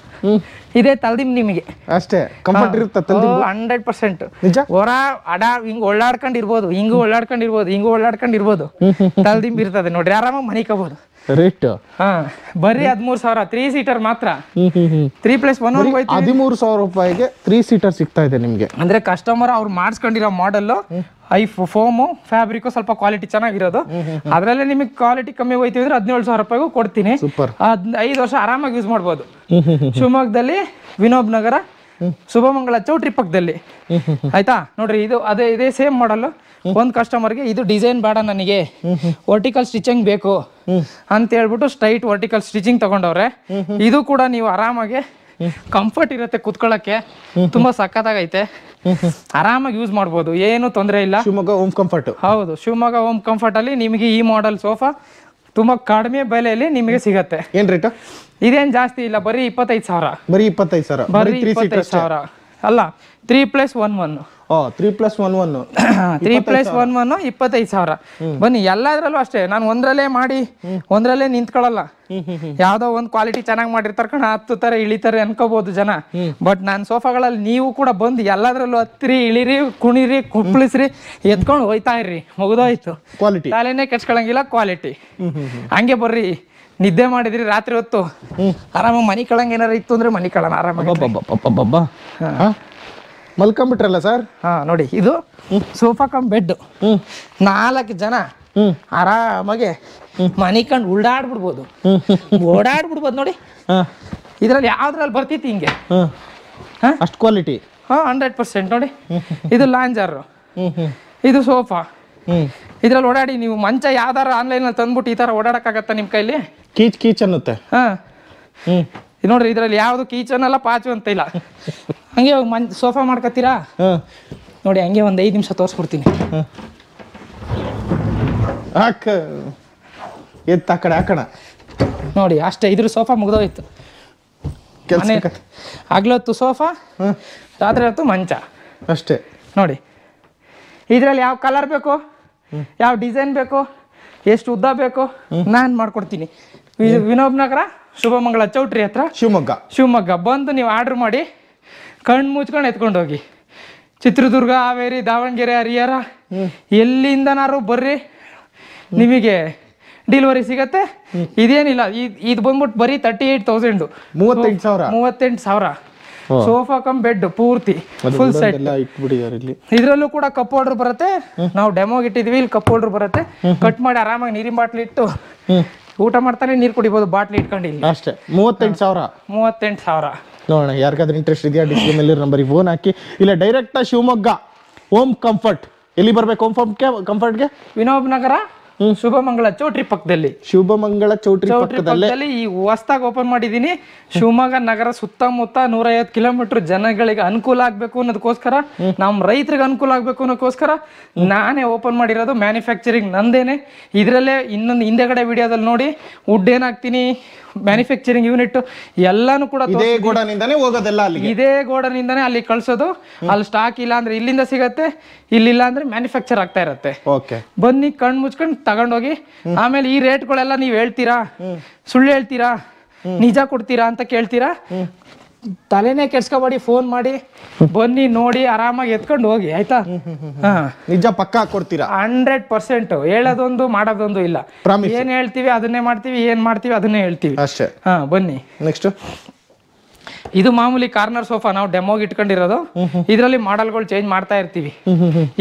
ಇದೇ ತಲ್ದಿಮ್ ನಿಮಗೆ ಅಷ್ಟೇ ಕಂಫರ್ಟ್ ಇರುತ್ತೆ. 100% ಹೊರ ಅಡ ಹಿಂಗ್ ಒಳ್ಳಾಡ್ಕೊಂಡಿರ್ಬೋದು, ಹಿಂಗೂ ಒಳ್ಳಾಡ್ಕೊಂಡಿರ್ಬೋದು, ಹಿಂಗೂ ಒಳ್ಳಾಡ್ಕೊಂಡಿರ್ಬೋದು. ತಲ್ದಿಮ್ ಇರ್ತದೆ ನೋಡ್ರಿ, ಆರಾಮಾಗಿ ಮನಿಕೋಬಹುದು. ರೇಟ್ ಬರೀ 13,000 3 ಸೀಟರ್ ಮಾತ್ರ. 3+1 13,000 ರೂಪಾಯಿಗೆ 3 ಸೀಟರ್ ಸಿಗ್ತಾ ಇದೆ ನಿಮ್ಗೆ. ಅಂದ್ರೆ ಕಸ್ಟಮರ್ ಅವ್ರು ಮಾಡಿಸ್ಕೊಂಡಿರೋ ಮಾಡಲ್ಲು ಫೋಮು ಫ್ಯಾಬ್ರಿಕ್ ಸ್ವಲ್ಪ ಕ್ವಾಲಿಟಿ ಚೆನ್ನಾಗಿರೋದು. ಅದ್ರಲ್ಲೇ ನಿಮಗೆ ಕ್ವಾಲಿಟಿ ಕಮ್ಮಿ ಹೋಯ್ತೀವಿ ಅಂದ್ರೆ 17,000 ರೂಪಾಯಿಗೂ ಕೊಡ್ತೀನಿ. 5 ವರ್ಷ ಆರಾಮಾಗಿ ಯೂಸ್ ಮಾಡ್ಬೋದು. ಶಿವಮೊಗ್ಗದಲ್ಲಿ ವಿನೋಬ್ ನಗರ ಶುಭಮಂಗಳ ಚೌಟ್ರಿ ಪಕ್ಕದಲ್ಲಿ. ಆಯ್ತಾ? ನೋಡ್ರಿ ಇದು ಇದೇ ಸೇಮ್ ಮಾಡಲ್. ಒಂದು ಕಸ್ಟಮರ್ಗೆ ಇದು ಡಿಸೈನ್ ಬೇಡ ನನಗೆ, ವರ್ಟಿಕಲ್ ಸ್ಟಿಚಿಂಗ್ ಬೇಕು ಅಂತ ಹೇಳ್ಬಿಟ್ಟು ಸ್ಟ್ರೈಟ್ ವರ್ಟಿಕಲ್ ಸ್ಟಿಚಿಂಗ್ ತಗೊಂಡವ್ರೆ. ಇದು ಕೂಡ ನೀವು ಆರಾಮಾಗಿ ಕಂಫರ್ಟ್ ಇರುತ್ತೆ ಕುತ್ಕೊಳ್ಳಕ್ಕೆ, ತುಂಬಾ ಸಖತ್ತಾಗೈತೆ. ಆರಾಮಾಗಿ ಯೂಸ್ ಮಾಡ್ಬೋದು, ಏನು ತೊಂದರೆ ಇಲ್ಲ. Shivamogga home comfort. ಹೌದು, ಶಿವಮೊಗ್ಗ ಹೋಮ್ ಕಂಫರ್ಟ್ ಅಲ್ಲಿ ನಿಮಗೆ ಈ ಮಾಡೆಲ್ ಸೋಫಾ ತುಂಬಾ ಕಡಿಮೆ ಬೆಲೆಯಲ್ಲಿ ನಿಮಗೆ ಸಿಗತ್ತೆ. ಏನ್ ರೇಟ್? ಇದೇನ್ ಜಾಸ್ತಿ ಇಲ್ಲ, ಬರೀ 25,000. ಬರೀ 25,000. ಬರೀ 25,000 ಅಲ್ಲ 3+1 3+1 3+1 25,000. ಬನ್ನಿ ಎಲ್ಲದ್ರಲ್ಲೂ ಅಷ್ಟೇ, ನಾನು ಒಂದ್ರಲ್ಲೇ ಮಾಡಿ ಒಂದ್ರಲ್ಲೇ ನಿಂತ್ಕೊಳ್ಳಲ್ಲ. ಯಾವ್ದೋ ಒಂದು ಕ್ವಾಲಿಟಿ ಚೆನ್ನಾಗಿ ಮಾಡಿರ್ತಾರೆ ಕಣ, ಹತ್ತುತ್ತಾರೆ ಇಳಿತಾರೆ ಅನ್ಕೋಬಹುದು ಜನ. ಬಟ್ ನಾನು ಸೋಫಾಗಳಲ್ಲಿ ನೀವು ಕೂಡ ಬಂದು ಎಲ್ಲದ್ರಲ್ಲೂ ಹತ್ತಿರಿ, ಇಳಿರಿ, ಕುಣಿರಿ, ಕುಪ್ಪಳಿಸ್ರಿ, ಎತ್ಕೊಂಡು ಹೋಯ್ತಾ ಇರ್ರಿ, ಮುಗಿದೋಯ್ತು. ಕ್ವಾಲಿಟಿ ತಲೆನೇ ಕೆಡ್ಸ್ಕೊಳಂಗಿಲ್ಲ, ಕ್ವಾಲಿಟಿ. ಹಂಗೆ ಬರ್ರಿ, ನಿದ್ದೆ ಮಾಡಿದ್ರಿ ರಾತ್ರಿ ಹೊತ್ತು ಆರಾಮಾಗಿ ಮನಿ ಕಳಂಗ ಏನಾರ ಇತ್ತು ಅಂದ್ರೆ ಮನಿ ಕಳಣ ಆರಾಮಾಗಿ. ಮಲ್ಕೊಂಬಿಟ್ರಲ್ಲ ಸರ್. ನೋಡಿ, ಇದು ಸೋಫಾ ಕಮ್ ಬೆಡ್. 4 ಜನ ಆರಾಮಾಗೆ ಮನಿ ಕಂಡು ಉಳ್ಳಾಡ್ಬಿಡ್ಬೋದು, ಓಡಾಡ್ಬಿಡ್ಬೋದು. ನೋಡಿ, ಇದ್ರಲ್ಲಿ ಯಾವ್ದ್ರಲ್ಲಿ ಬರ್ತಿತ್ತು ಹಿಂಗೆ, ಅಷ್ಟು ಕ್ವಾಲಿಟಿ. 100%. ನೋಡಿ, ಇದು ಲಾಂಜರ್, ಇದು ಸೋಫಾ. ಇದ್ರಲ್ಲಿ ಓಡಾಡಿ ನೀವು ಮಂಚ ಯಾವ್ದಾರ ಆನ್ಲೈನಲ್ಲಿ ತಂದ್ಬಿಟ್ಟು ಈ ತರ ಓಡಾಡಕ್ಕಾಗತ್ತಾ ನಿಮ್ ಕೈಲಿ? ಕೀಚ್ ಕೀಚ್ ಅನ್ನುತ್ತೆ. ನೋಡ್ರಿ, ಇದ್ರಲ್ಲಿ ಯಾವ್ದು ಕೀಚನ್ ಅಲ್ಲ, ಪಾಚು ಅಂತ ಇಲ್ಲ. ಹಂಗೆ ಸೋಫಾ ಮಾಡ್ಕೊತೀರಾ ನೋಡಿ, ಹಂಗೆ ಒಂದು 5 ನಿಮಿಷ ತೋರಿಸ್ಬಿಡ್ತೀನಿ. ಹಾಕಣ ನೋಡಿ, ಅಷ್ಟೇ. ಇದ್ರ ಸೋಫಾ ಮುಗ್ದೋಯ್ತು. ಆಗ್ಲೊತ್ತು ಸೋಫಾ, ರಾತ್ರಿ ಹೊತ್ತು ಮಂಚ ಅಷ್ಟೇ. ನೋಡಿ, ಇದ್ರಲ್ಲಿ ಯಾವ ಕಲರ್ ಬೇಕು, ಯಾವ ಡಿಸೈನ್ ಬೇಕು, ಎಷ್ಟು ಉದ್ದ ಬೇಕು, ನಾನು ಮಾಡ್ಕೊಡ್ತೀನಿ. ವಿನೋಬ್ ನಗರ ಶುಭಮಂಗಳ ಚೌಟ್ರಿ ಹತ್ರ, ಶಿವಮೊಗ್ಗ ಬಂದು ನೀವು ಆರ್ಡ್ರ್ ಮಾಡಿ ಕಣ್ಣು ಮುಚ್ಕೊಂಡು ಎತ್ಕೊಂಡು ಹೋಗಿ. ಚಿತ್ರದುರ್ಗ, ಹಾವೇರಿ, ದಾವಣಗೆರೆ, ಹರಿಹರ ಎಲ್ಲಿಂದನಾರು ಬರ್ರಿ, ನಿಮಗೆ ಡೆಲಿವರಿ ಸಿಗತ್ತೆ. ಇದೇನಿಲ್ಲ, ಇದು ಬಂದ್ಬಿಟ್ಟು ಬರೀ 38,000, 38,000. ಸೋಫಾ ಕಮ್ ಬೆಡ್ ಪೂರ್ತಿ ಫುಲ್ ಸೆಟ್. ಇದ್ರಲ್ಲೂ ಕೂಡ ಕಪ್ ಹೋಲ್ಡರ್ ಬರುತ್ತೆ. ನಾವು ಡೆಮೋಗೆ ಇಟ್ಟಿದ್ವಿ, ಇಲ್ಲಿ ಕಪ್ ಹೋಲ್ಡರ್ ಬರುತ್ತೆ. ಕಟ್ ಮಾಡಿ ಆರಾಮಾಗಿ ನೀರಿನ ಬಾಟ್ಲಿ ಇಟ್ಟು ಊಟ ಮಾಡ್ತಾನೆ ನೀರು ಕುಡಿಬೋದು, ಬಾಟ್ಲಿ ಇಟ್ಕೊಂಡು. ಇಲ್ಲಿ ಅಷ್ಟೇ 38,000. ನೋಡೋಣ, ಯಾರಿಗಾದ್ರೂ ಇಂಟ್ರೆಸ್ಟ್ ಇದೆಯಾ ಡಿಸ್ಪ್ಲೇ ಮೇಲೆ ನಂಬರಿಗೆ ಫೋನ್ ಹಾಕಿ. ಇಲ್ಲ ಡೈರೆಕ್ಟ್ ಶಿವಮೊಗ್ಗ ಓಮ್ ಕಂಫರ್ಟ್. ಎಲ್ಲಿ ಬರ್ಬೇಕು ಓಮ್ ಕಂಫರ್ಟ್ಗೆ? ವಿನೋಬ್ ನಗರ ಶುಭಮಂಗಳ ಚೌಟ್ರಿ ಪಕ್ಕದಲ್ಲಿ. ಈ ಹೊಸ್ದಾಗಿ ಓಪನ್ ಮಾಡಿದೀನಿ. ಶಿವಮೊಗ್ಗ ನಗರ ಸುತ್ತಮುತ್ತ 150 ಕಿಲೋಮೀಟರ್ ಜನಗಳಿಗೆ ಅನುಕೂಲ ಆಗ್ಬೇಕು ಅನ್ನೋದಕ್ಕೋಸ್ಕರ, ನಮ್ಮ ರೈತರಿಗೆ ಅನುಕೂಲ ಆಗ್ಬೇಕು ಅನ್ನೋದಕ್ಕೋಸ್ಕರ ನಾನೇ ಓಪನ್ ಮಾಡಿರೋದು. ಮ್ಯಾನುಫ್ಯಾಕ್ಚರಿಂಗ್ ನಂದೇನೆ. ಇದರಲ್ಲೇ ಇನ್ನೊಂದು ಹಿಂದೆಗಡೆ ವಿಡಿಯೋದಲ್ಲಿ ನೋಡಿ, ವುಡ್ ಏನಾಗ್ತೀನಿ, ಮ್ಯಾನುಫ್ಯಾಕ್ಚರಿಂಗ್ ಯೂನಿಟ್ ಎಲ್ಲಾನು ಕೂಡ ಇದೇ ಗೋಡನಿಂದಾನೇ ಅಲ್ಲಿ ಕಳ್ಸೋದು. ಅಲ್ಲಿ ಸ್ಟಾಕ್ ಇಲ್ಲ ಅಂದ್ರೆ ಇಲ್ಲಿಂದ ಸಿಗತ್ತೆ, ಇಲ್ಲಿಲ್ಲ ಅಂದ್ರೆ ಮ್ಯಾನುಫ್ಯಾಕ್ಚರ್ ಆಗ್ತಾ ಇರತ್ತೆ. ಬನ್ನಿ, ಕಣ್ ಮುಚ್ಕೊಂಡು ತಗೊಂಡೋಗಿ. ಆಮೇಲೆ ಈ ರೇಟ್ಗಳೆಲ್ಲ ನೀವ್ ಹೇಳ್ತೀರಾ, ಸುಳ್ಳು ಹೇಳ್ತೀರಾ, ನಿಜ ಕೊಡ್ತೀರಾ ಅಂತ ಕೇಳ್ತೀರಾ. ತಲೆನೇ ಕೆಡ್ಸ್ಕೊಬೇಡಿ, ಫೋನ್ ಮಾಡಿ ಬನ್ನಿ, ನೋಡಿ ಆರಾಮಾಗಿ ಎತ್ಕೊಂಡು ಹೋಗಿ, ಆಯ್ತಾ? ನಿಜ ಪಕ್ಕಾ ಕೊಡ್ತೀರಾ? 100%. ಹೇಳೋದೊಂದು ಮಾಡೋದೊಂದು ಇಲ್ಲ. ಏನ್ ಹೇಳ್ತೀವಿ ಅದನ್ನೇ ಮಾಡ್ತೀವಿ, ಏನ್ ಮಾಡ್ತೀವಿ ಅದನ್ನೇ ಹೇಳ್ತೀವಿ ಅಷ್ಟೇ. ಬನ್ನಿ. ನೆಕ್ಸ್ಟ್, ಇದು ಮಾಮೂಲಿ ಕಾರ್ನರ್ ಸೋಫಾ, ನಾವು ಡೆಮೋಗೆ ಇಟ್ಕೊಂಡಿರೋದು. ಇದರಲ್ಲಿ ಮಾಡೆಲ್ಗಳು ಚೇಂಜ್ ಮಾಡ್ತಾ ಇರ್ತೀವಿ.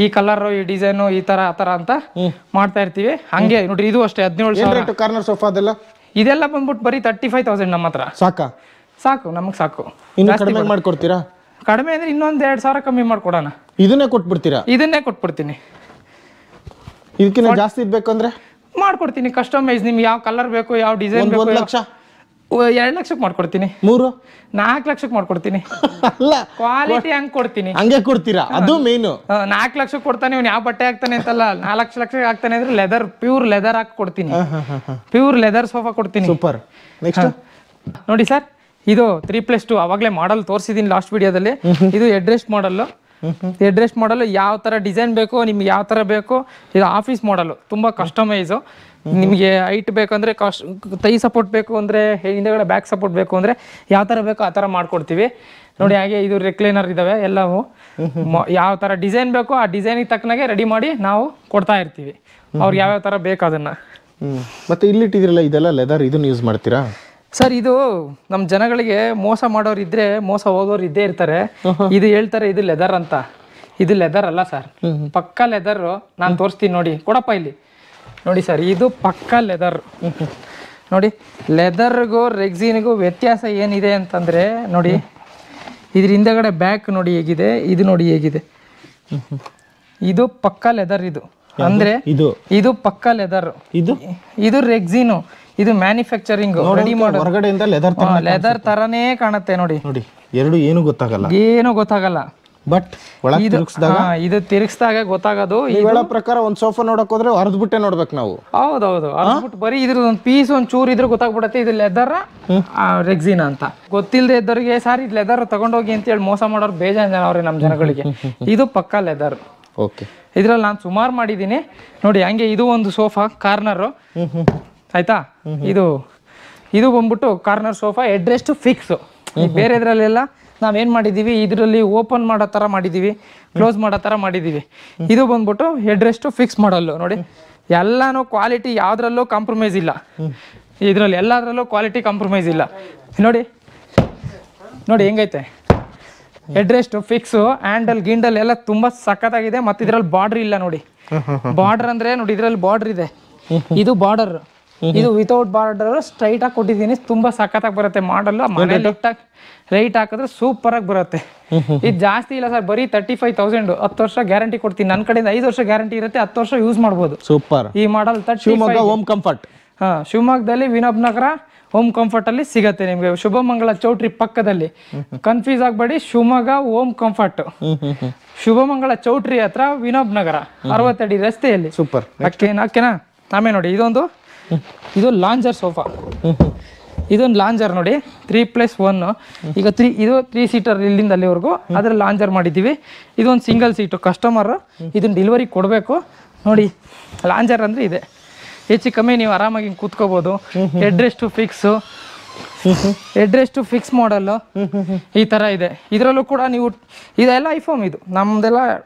ಈ ಕಲರ್, ಈ ಡಿಸೈನ್, ಈ ತರ ಆ ತರ ಅಂತ ಮಾಡ್ತಾ ಇರ್ತೀವಿ. ಹಂಗೆ ನೋಡ್ರಿ, ಇದು ಅಷ್ಟೇ 17,000 ಕಾರ್ನರ್ ಸೋಫಾ. ಇದೆಲ್ಲ ಬಂದ್ಬಿಟ್ಟು ಬರೀ 35,000 ನಮ್ಮ ಹತ್ರ. ಸಾಕು, ನಮಗ್ ಸಾಕು. ಕಡಿಮೆ ಮಾಡ್ಕೊಡ್ತೀರಾ? ಕಡಿಮೆ ಅಂದ್ರೆ ಇನ್ನೊಂದ್ 2,000 ಕಮ್ಮಿ ಮಾಡ್ಕೊಡೋಣ. ಇದನ್ನೇ ಕೊಟ್ಬಿಡ್ತೀರಾ? ಇದನ್ನೇ ಕೊಟ್ಬಿಡ್ತೀನಿ. ಇದಕ್ಕಿಂತ ಜಾಸ್ತಿ ಇರ್ಬೇಕಂದ್ರೆ ಮಾಡ್ಕೊಡ್ತೀನಿ. ಕಸ್ಟಮೈಸ್, ನಿಮ್ಗೆ ಯಾವ ಕಲರ್ ಬೇಕು, ಯಾವ ಡಿಸೈನ್ ಬೇಕು. 1 ಲಕ್ಷ, 2 ಲಕ್ಷಕ್ಕೆ ಮಾಡ್ಕೊಡ್ತೀನಿ. 4 ಲಕ್ಷಕ್ಕೆ ಮಾಡ್ಕೊಡ್ತೀನಿ. ಅಲ್ಲ, ಕ್ವಾಲಿಟಿ ಹಂಗ್ ಕೊಡ್ತೀನಿ. ಹಂಗೆ ಕೊಡ್ತೀರಾ? ಅದು ಮೇನ್. 4 ಲಕ್ಷಕ್ಕೆ ಕೊಡ್ತಾನೆ, ಇವ್ನು ಯಾವ ಬಟ್ಟೆ ಹಾಕ್ತಾನೆ ಅಂತಲ್ಲ. 4 ಲಕ್ಷಕ್ಕೆ ಹಾಕ್ತಾನೆ ಅಂದ್ರೆ ಲೆದರ್, ಪ್ಯೂರ್ ಲೆದರ್ ಹಾಕಿ ಕೊಡ್ತೀನಿ. ಪ್ಯೂರ್ ಲೆದರ್ ಸೋಫಾ ಕೊಡ್ತೀನಿ. ಸೂಪರ್. ನೆಕ್ಸ್ಟ್ ನೋಡಿ ಸರ್, ಇದು 3+2 ಅವಾಗಲೇ ಮಾಡಲ್ ತೋರಿಸಿದೀನಿ ಲಾಸ್ಟ್ ವಿಡಿಯೋದಲ್ಲಿ. ಇದು ಹೆಡ್ರೆಸ್ಟ್ ಮಾಡಲ್. ಹೆಡ್ರೆಸ್ಟ್ ಮಾಡಲ್ ಯಾವ ತರ ಡಿಸೈನ್ ಬೇಕು, ನಿಮ್ಗೆ ಯಾವ ತರ ಬೇಕು. ಇದು ಆಫೀಸ್ ಮಾಡಲ್, ತುಂಬಾ ಕಸ್ಟಮೈಸು. ನಿಮಗೆ ಹೈಟ್ ಬೇಕಂದ್ರೆ, ತೈ ಸಪೋರ್ಟ್ ಬೇಕು ಅಂದ್ರೆ, ಹಿಂದೆಗಡೆ ಬ್ಯಾಕ್ ಸಪೋರ್ಟ್ ಬೇಕು ಅಂದ್ರೆ ಯಾವ ತರ ಬೇಕೋ ಆ ತರ ಮಾಡ್ಕೊಡ್ತೀವಿ. ನೋಡಿ, ಹಾಗೆ ಇದು ರೆಕ್ಲೈನರ್ ಇದಾವೆ ಎಲ್ಲವೂ. ಯಾವ ತರ ಡಿಸೈನ್ ಬೇಕೋ ಆ ಡಿಸೈನಿಗೆ ತಕ್ಕನಾಗೆ ರೆಡಿ ಮಾಡಿ ನಾವು ಕೊಡ್ತಾ ಇರ್ತೀವಿ, ಅವ್ರಿಗೆ ಯಾವ್ಯಾವ ತರ ಬೇಕು ಅದನ್ನ. ಮತ್ತೆ ಇಲ್ಲಿಟ್ಟಿದ್ರಲ್ಲ, ಇದೆಲ್ಲ ಲೆದರ್, ಇದನ್ನ ಯೂಸ್ ಮಾಡ್ತೀರಾ ಸರ್? ಇದು ನಮ್ಮ ಜನಗಳಿಗೆ ಮೋಸ ಮಾಡೋರು ಇದ್ರೆ, ಮೋಸ ಹೋಗೋರು ಇದ್ದೇ ಇರ್ತಾರೆ. ಇದು ಹೇಳ್ತಾರೆ ಇದು ಲೆದರ್ ಅಂತ. ಇದು ಲೆದರ್ ಅಲ್ಲ ಸರ್, ಪಕ್ಕಾ ಲೆದರ್. ನಾನು ತೋರಿಸ್ತೀನಿ ನೋಡಿ, ಕೊಡಪ್ಪ ಇಲ್ಲಿ ನೋಡಿ ಸರ್. ಇದು ಪಕ್ಕಾ ಲೆದರ್. ನೋಡಿ, ಲೆದರ್ಗೂ ರೆಕ್ಸಿನ್ಗೂ ವ್ಯತ್ಯಾಸ ಏನಿದೆ ಅಂತಂದ್ರೆ, ನೋಡಿ ಇದ್ರ ಹಿಂದೆಗಡೆ ಬ್ಯಾಕ್ ನೋಡಿ ಹೇಗಿದೆ, ಇದು ನೋಡಿ ಹೇಗಿದೆ. ಇದು ಪಕ್ಕಾ ಲೆದರ್. ಇದು ಅಂದ್ರೆ ಇದು ಪಕ್ಕಾ ಲೆದರ್. ಇದು ರೆಕ್ಸಿನು, ಇದು ಮ್ಯಾನುಫ್ಯಾಕ್ಚರಿಂಗ್ ರೆಡಿ ಮಾಡೋ. ಹೊರಗಡೆಯಿಂದ ಲೆದರ್ ತರನೇ ಕಾಣುತ್ತೆ ನೋಡಿ. ಎರಡು ಏನು ಗೊತ್ತಾಗಲ್ಲ. ಬಟ್ ಒಳಗೆ ತಿರುಗಿಸಿದಾಗ ಇದು ತಿರುಗಿಸಿದಾಗ ಗೊತ್ತಾಗೋದು. ನೀವು ಹೇಳೋ ಪ್ರಕಾರ ಒಂದು ಸೋಫಾ ನೋಡಕ್ ಹೋದ್ರೆ ಅರ್ಧಬಿಟ್ಟೆ ನೋಡ್ಬೇಕು ನಾವು. ಹೌದೌದು, ಅರ್ಧಬಿಟ್ಟು ಬರೀ ಇದ್ರ ಒಂದು ಪೀಸ್ ಒಂದು ಚೂರು ಇದ್ರೆ ಗೊತ್ತಾಗ್ಬಿಡತ್ತೆ ಇದು ಲೆದರ್ ರೆಕ್ಸಿನ್ ಅಂತ. ಗೊತ್ತಿಲ್ಲದೆ ಇದ್ದವರಿಗೆ ಸರ್ ಇದು ಲೆದರ್ ತಗೊಂಡೋಗಿ ಅಂತೇಳಿ ಮೋಸ ಮಾಡೋರು ಬೇಜಾನ್ ಜನ ಅವ್ರೆ ನಮ್ಮ ಜನಗಳಿಗೆ. ಇದು ಪಕ್ಕಾ ಲೆದರ್. ಓಕೆ, ಇದ್ರಲ್ಲಿ ನಾನು ಸುಮಾರು ಮಾಡಿದ್ದೀನಿ ನೋಡಿ. ಹಂಗೆ ಇದು ಒಂದು ಸೋಫಾ ಕಾರ್ನರು ಆಯ್ತಾ. ಇದು ಬಂದ್ಬಿಟ್ಟು ಕಾರ್ನರ್ ಸೋಫಾ, ಹೆಡ್ ಫಿಕ್ಸ್. ಬೇರೆ ಇದ್ರಲ್ಲೆಲ್ಲ ನಾವೇನು ಮಾಡಿದ್ದೀವಿ, ಇದರಲ್ಲಿ ಓಪನ್ ಮಾಡೋ ಥರ ಮಾಡಿದ್ದೀವಿ, ಕ್ಲೋಸ್ ಮಾಡೋ ಥರ ಮಾಡಿದ್ದೀವಿ. ಇದು ಬಂದ್ಬಿಟ್ಟು ಹೆಡ್ ರೆಸ್ಟ್ ಫಿಕ್ಸ್ ಮಾಡಲ್ಲು ನೋಡಿ. ಎಲ್ಲನೂ ಕ್ವಾಲಿಟಿ ಯಾವುದ್ರಲ್ಲೂ ಕಾಂಪ್ರಮೈಸ್ ಇಲ್ಲ ಇದರಲ್ಲಿ, ಎಲ್ಲದರಲ್ಲೂ ಕ್ವಾಲಿಟಿ ಕಾಂಪ್ರಮೈಸ್ ಇಲ್ಲ. ನೋಡಿ ನೋಡಿ ಹೆಂಗೈತೆ. ಹೆಡ್ ರೆಸ್ಟ್ ಫಿಕ್ಸು, ಹ್ಯಾಂಡಲ್ ಗಿಂಡಲ್ ಎಲ್ಲ ತುಂಬ ಸಖತ್ತಾಗಿದೆ. ಮತ್ತು ಇದರಲ್ಲಿ ಬಾರ್ಡ್ರ್ ಇಲ್ಲ ನೋಡಿ. ಬಾರ್ಡರ್ ಅಂದರೆ ನೋಡಿ ಇದರಲ್ಲಿ ಬಾರ್ಡ್ರ್ ಇದೆ. ಇದು ಬಾರ್ಡರ್, ಇದು ವಿತೌಟ್ ಬಾರ್ಡರ್ ಸ್ಟ್ರೈಟ್ ಆಗಿ ಕೊಟ್ಟಿದ್ದೀನಿ. ತುಂಬಾ ಸಖತ್ತಾಗಿ ಬರುತ್ತೆ ಮಾಡಲ್. ಮನೇಲಿ ರೈಟ್ ಹಾಕಿದ್ರೆ ಸೂಪರ್ ಆಗಿ ಬರುತ್ತೆ. ಇದು ಜಾಸ್ತಿ ಇಲ್ಲ ಸರ್, ಬರೀ 35,000. 10 ವರ್ಷ ಗ್ಯಾರಂಟಿ ಕೊಡ್ತೀನಿ. ನನ್ನ ಕಡೆಯಿಂದ 5 ವರ್ಷ ಗ್ಯಾರಂಟಿ ಇರುತ್ತೆ, 10 ವರ್ಷ ಯೂಸ್ ಮಾಡ್ಬೋದು. ಸೂಪರ್. ಈ ಮಾಡಲ್ ಶಿವಮೊಗ್ಗ ಹೋಮ್ ಕಂಫರ್ಟ್. ಶಿವಮೊಗ್ಗದಲ್ಲಿ ವಿನೋಬ್ ನಗರ ಹೋಮ್ ಕಂಫರ್ಟ್ ಅಲ್ಲಿ ಸಿಗತ್ತೆ ನಿಮ್ಗೆ. ಶುಭಮಂಗಳ ಚೌಟ್ರಿ ಪಕ್ಕದಲ್ಲಿ. ಕನ್ಫ್ಯೂಸ್ ಆಗಬೇಡಿ, ಶಿವಮೊಗ್ಗ ಹೋಮ್ ಕಂಫರ್ಟ್, ಶುಭಮಂಗಳ ಚೌಟ್ರಿ ಹತ್ರ ವಿನೋಬ್ ನಗರ 60 ಅಡಿ ರಸ್ತೆಯಲ್ಲಿ. ಸೂಪರ್. ಓಕೆನಾ. ಆಮೇಲೆ ನೋಡಿ ಇದು ಲಾಂಜರ್ ಸೋಫಾ. ಇದೊಂದು ಲಾಂಜರ್ ನೋಡಿ, 3+1. ಈಗ ಇದು 3 ಸೀಟರ್ ಇಲ್ಲಿಂದ ಅಲ್ಲಿವರೆಗೂ ಅದ್ರಲ್ಲಿ ಲಾಂಜರ್ ಮಾಡಿದ್ದೀವಿ. ಇದೊಂದು ಸಿಂಗಲ್ ಸೀಟು. ಕಸ್ಟಮರ್ ಇದನ್ನ ಡೆಲಿವರಿ ಕೊಡಬೇಕು ನೋಡಿ. ಲಾಂಜರ್ ಅಂದರೆ ಇದೆ, ಹೆಚ್ಚು ಕಮ್ಮಿ ನೀವು ಆರಾಮಾಗಿ ಕೂತ್ಕೋಬೋದು. Head rest fix, head rest fix ಮಾಡಲ್ಲು ಈ ಥರ ಇದೆ. ಇದರಲ್ಲೂ ಕೂಡ ನೀವು ಇದೆಲ್ಲ ಐಫೋಮ್, ಇದು ನಮ್ಮದೆಲ್ಲ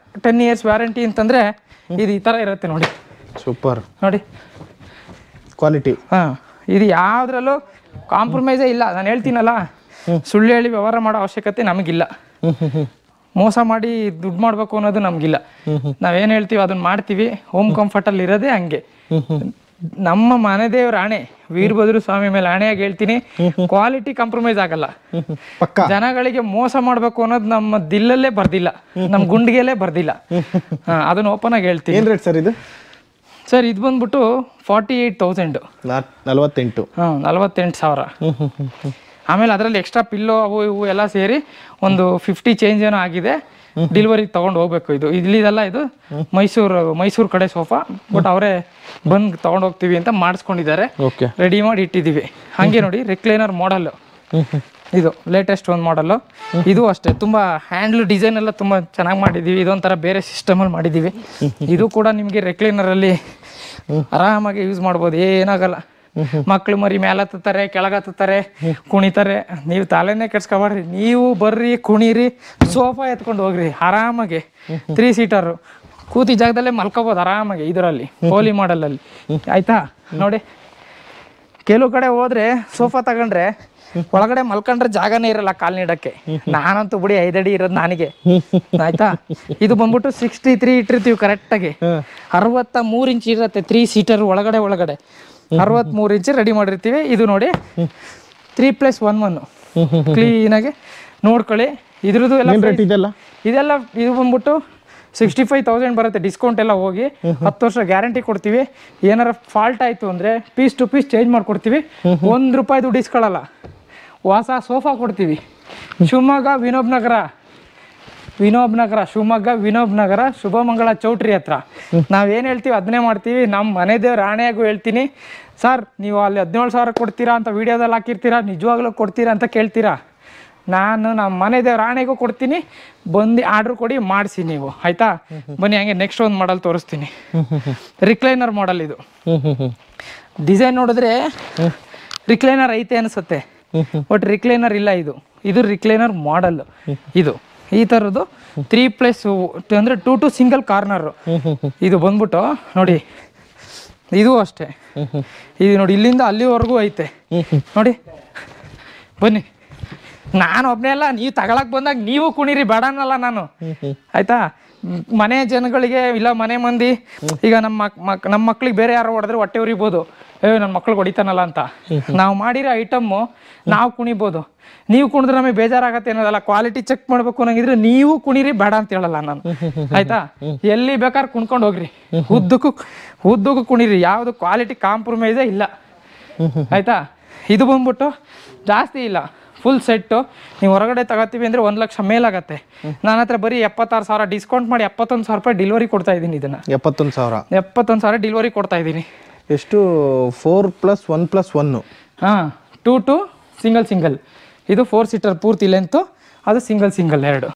10 years ವ್ಯಾರಂಟಿ ಅಂತಂದರೆ ಇದು ಈ ಥರ ಇರುತ್ತೆ ನೋಡಿ. ಸೂಪರ್ ನೋಡಿ ಕ್ವಾಲಿಟಿ. ಇದು ಯಾವುದ್ರಲ್ಲೂ ಕಾಂಪ್ರಮೈಸೇ ಇಲ್ಲ. ನಾನು ಹೇಳ್ತೀನಲ್ಲ, ಸುಳ್ಳು ಹೇಳಿ ವ್ಯವಹಾರ ಮಾಡೋ ಅವಶ್ಯಕತೆ ನಮಗಿಲ್ಲ. ಮೋಸ ಮಾಡಿ ದುಡ್ಡು ಮಾಡಬೇಕು ಅನ್ನೋದು ನಮಗಿಲ್ಲ. ನಾವೇನು ಹೇಳ್ತೀವಿ ಅದನ್ನ ಮಾಡ್ತೀವಿ. ಹೋಮ್ ಕಂಫರ್ಟಲ್ಲಿ ಇರೋದೇ ಹಂಗೆ. ನಮ್ಮ ಮನೆ ದೇವ್ರ ಆಣೆ, ವೀರಭದ್ರ ಸ್ವಾಮಿ ಮೇಲೆ ಆಣೆಯಾಗಿ ಹೇಳ್ತೀನಿ, ಕ್ವಾಲಿಟಿ ಕಾಂಪ್ರಮೈಸ್ ಆಗಲ್ಲ. ಜನಗಳಿಗೆ ಮೋಸ ಮಾಡಬೇಕು ಅನ್ನೋದು ನಮ್ಮ ದಿಲ್ಲಲ್ಲೇ ಬರ್ದಿಲ್ಲ, ನಮ್ಮ ಗುಂಡಿಗೆಲ್ಲೇ ಬರ್ದಿಲ್ಲ. ಅದನ್ನ ಓಪನ್ ಆಗಿ ಹೇಳ್ತೀನಿ. ಏನು ರೇಟ್ ಸರ್ ಇದು? ಸರ್ ಇದು ಬಂದ್ಬಿಟ್ಟು 48,000. 48,000. ಆಮೇಲೆ ಅದರಲ್ಲಿ ಎಕ್ಸ್ಟ್ರಾ ಪಿಲ್ಲೋ ಅವು ಇವು ಎಲ್ಲ ಸೇರಿ ಒಂದು 50 ಚೇಂಜ್ ಏನೋ ಆಗಿದೆ. ಡೆಲಿವರಿಗೆ ತೊಗೊಂಡು ಹೋಗ್ಬೇಕು. ಇಲ್ಲಿದೆಲ್ಲ ಇದು ಮೈಸೂರು ಕಡೆ ಸೋಫಾ, ಬಟ್ ಅವರೇ ಬಂದು ತೊಗೊಂಡು ಹೋಗ್ತೀವಿ ಅಂತ ಮಾಡಿಸ್ಕೊಂಡಿದ್ದಾರೆ. ರೆಡಿ ಮಾಡಿ ಇಟ್ಟಿದ್ದೀವಿ. ಹಾಗೆ ನೋಡಿ ರಿಕ್ಲೈನರ್ ಮಾಡಲ್ಲು, ಇದು ಲೇಟೆಸ್ಟ್ ಒಂದು ಮಾಡಲ್ಲು. ಇದು ಅಷ್ಟೇ ತುಂಬ ಹ್ಯಾಂಡ್ಲ್ ಡಿಸೈನ್ ಎಲ್ಲ ತುಂಬ ಚೆನ್ನಾಗಿ ಮಾಡಿದ್ದೀವಿ. ಇದೊಂಥರ ಬೇರೆ ಸಿಸ್ಟಮಲ್ಲಿ ಮಾಡಿದ್ದೀವಿ. ಇದು ಕೂಡ ನಿಮಗೆ ರೆಕ್ಲೈನರಲ್ಲಿ ಆರಾಮಾಗಿ ಯೂಸ್ ಮಾಡ್ಬೋದು, ಏನಾಗಲ್ಲ. ಮಕ್ಳು ಮರಿ ಮೇಲೆ ಹತ್ತುತ್ತಾರೆ, ಕೆಳಗತ್ತುತ್ತಾರೆ, ಕುಣಿತಾರೆ. ನೀವು ತಲೆನೇ ಕೆಡ್ಸ್ಕೊಬಾರ್ರಿ, ನೀವು ಬರ್ರಿ ಕುಣೀರಿ, ಸೋಫಾ ಎತ್ಕೊಂಡು ಹೋಗ್ರಿ ಆರಾಮಾಗಿ. 3 ಸೀಟರು ಕೂತಿ ಜಾಗದಲ್ಲೇ ಮಲ್ಕೋಬೋದು ಆರಾಮಾಗಿ ಇದರಲ್ಲಿ, ಹೋಲಿ ಮಾಡಲಲ್ಲಿ. ಆಯ್ತಾ ನೋಡಿ, ಕೆಲವು ಕಡೆ ಹೋದ್ರೆ ಸೋಫಾ ತಗೊಂಡ್ರೆ ಒಳಗಡೆ ಮಲ್ಕೊಂಡ್ರೆ ಜಾಗನೇ ಇರಲ್ಲ ಕಾಲ್ ನೀಡಕ್ಕೆ. ನಾನಂತೂ ಬಿಡಿ 5 ಅಡಿ ಇರೋದು ನನಗೆ. ಆಯ್ತಾ. ಇದು ಬಂದ್ಬಿಟ್ಟು 63 ಇಟ್ಟಿರ್ತೀವಿ ಕರೆಕ್ಟಾಗಿ. 63 ಇಂಚ್ ಇರುತ್ತೆ 3 ಸೀಟರ್ ಒಳಗಡೆ 63 ಇಂಚ್ ರೆಡಿ ಮಾಡಿರ್ತೀವಿ. ಇದು ನೋಡಿ 3+1 ಕ್ಲೀನಾಗಿ ನೋಡ್ಕೊಳ್ಳಿ. ಇದ್ರದ್ದು ಎಲ್ಲ ಇದೆಲ್ಲ ಇದು ಬಂದ್ಬಿಟ್ಟು 65,000 ಬರುತ್ತೆ, ಡಿಸ್ಕೌಂಟ್ ಎಲ್ಲ ಹೋಗಿ. 10 ವರ್ಷ ಗ್ಯಾರಂಟಿ ಕೊಡ್ತೀವಿ. ಏನಾರ ಫಾಲ್ಟ್ ಆಯಿತು ಅಂದರೆ ಪೀಸ್ ಟು ಪೀಸ್ ಚೇಂಜ್ ಮಾಡಿಕೊಡ್ತೀವಿ. ₹1 ದುಡ್ಡು ಇಸ್ಕೊಳ್ಳಲ್ಲ. ಹೊಸ ಸೋಫಾ ಕೊಡ್ತೀವಿ. ಶಿವಮೊಗ್ಗ ವಿನೋಬ್ ನಗರ ಶಿವಮೊಗ್ಗ ವಿನೋಬ್ ನಗರ ಶುಭಮಂಗಳ ಚೌಟ್ರಿ ಹತ್ರ. ನಾವೇನು ಹೇಳ್ತೀವಿ ಅದನ್ನೇ ಮಾಡ್ತೀವಿ. ನಮ್ಮ ಮನೆ ದೇವ್ರ ಆಣೆಯಾಗೂ ಹೇಳ್ತೀನಿ. ಸರ್ ನೀವು ಅಲ್ಲಿ 17,000 ಕೊಡ್ತೀರಾ ಅಂತ ವೀಡಿಯೋದಲ್ಲಿ ಹಾಕಿರ್ತೀರಾ, ನಿಜವಾಗ್ಲೂ ಕೊಡ್ತೀರಾ ಅಂತ ಕೇಳ್ತೀರಾ. ನಾನು ನಮ್ಮ ಮನೆ ದೇವ್ರ ಆಣೆಗೂ ಕೊಡ್ತೀನಿ. ಬಂದು ಆರ್ಡ್ರ್ ಕೊಡಿ, ಮಾಡಿಸಿ ನೀವು. ಆಯಿತಾ. ಬನ್ನಿ ಹಂಗೆ ನೆಕ್ಸ್ಟ್ ಒಂದು ಮಾಡಲ್ ತೋರಿಸ್ತೀನಿ. ರಿಕ್ಲೈನರ್ ಮಾಡಲ್. ಇದು ಡಿಸೈನ್ ನೋಡಿದ್ರೆ ರಿಕ್ಲೈನರ್ ಐತೆ ಅನಿಸುತ್ತೆ, ಬಟ್ ರಿಕ್ಲೈನರ್ ಇಲ್ಲ. ಇದು ರಿಕ್ಲೈನರ್ ಮಾಡಲ್. ಇದು ಈ ಥರದ್ದು 3+2 ಅಂದರೆ 2 ಸಿಂಗಲ್ ಕಾರ್ನರು. ಇದು ಬಂದ್ಬಿಟ್ಟು ನೋಡಿ, ಇದು ಅಷ್ಟೇ. ಇದು ನೋಡಿ ಇಲ್ಲಿಂದ ಅಲ್ಲಿವರೆಗೂ ಐತೆ ನೋಡಿ. ಬನ್ನಿ, ನಾನು ಒಬ್ಬನೇ ಅಲ್ಲ, ನೀವು ತಗೊಳಕ್ ಬಂದಾಗ ನೀವು ಕುಣಿರಿ, ಬೇಡ ಅನ್ನಲ್ಲ ನಾನು. ಆಯ್ತಾ. ಮನೆ ಜನಗಳಿಗೆ ಇಲ್ಲ, ಮನೆ ಮಂದಿ ಈಗ ನಮ್ಮ ಮಕ್ಳಿಗೆ ಬೇರೆ ಯಾರು ಹೊಡೆದ್ರೆ ಹೊಟ್ಟೆ ಉರಿಬೋದು, ನನ್ನ ಮಕ್ಳಿಗೆ ಹೊಡಿತಾನಲ್ಲ ಅಂತ. ನಾವು ಮಾಡಿರೋ ಐಟಮ್ಮು ನಾವು ಕುಣಿಬೋದು. ನೀವು ಕುಣಿದ್ರೆ ನಮಗೆ ಬೇಜಾರಾಗತ್ತೆ ಅನ್ನೋದಲ್ಲ. ಕ್ವಾಲಿಟಿ ಚೆಕ್ ಮಾಡ್ಬೇಕು ಅನ್ನಂಗಿದ್ರೆ ನೀವು ಕುಣಿರಿ, ಬೇಡ ಅಂತ ಹೇಳಲ್ಲ ನಾನು. ಆಯ್ತಾ. ಎಲ್ಲಿ ಬೇಕಾದ್ರೆ ಕುಣ್ಕೊಂಡು ಹೋಗ್ರಿ, ಉದ್ದಕ್ಕೂ ಕುಣಿರಿ, ಯಾವುದು ಕ್ವಾಲಿಟಿ ಕಾಂಪ್ರಮೈಸೇ ಇಲ್ಲ. ಆಯ್ತಾ. ಇದು ಬಂದ್ಬಿಟ್ಟು ಜಾಸ್ತಿ ಇಲ್ಲ, ಫುಲ್ ಸೆಟ್ಟು ನೀವು ಹೊರಗಡೆ ತಗೋತೀವಿ ಅಂದರೆ 1 ಲಕ್ಷ ಮೇಲಾಗತ್ತೆ. ನನ್ನ ಹತ್ರ ಬರೀ 76,000 ಡಿಸ್ಕೌಂಟ್ ಮಾಡಿ 71,000 ರೂಪಾಯಿ ಡಿಲಿವರಿ ಕೊಡ್ತಾ ಇದ್ದೀನಿ. ಇದನ್ನು 71,000 ಡಿಲಿವರಿ ಕೊಡ್ತಾ ಇದ್ದೀನಿ. ಎಷ್ಟು 4+1+1? ಹಾಂ 2 ಸಿಂಗಲ್. ಇದು 4 ಸೀಟರ್ ಪೂರ್ತಿ ಲೆಂತು, ಅದು ಸಿಂಗಲ್ 2.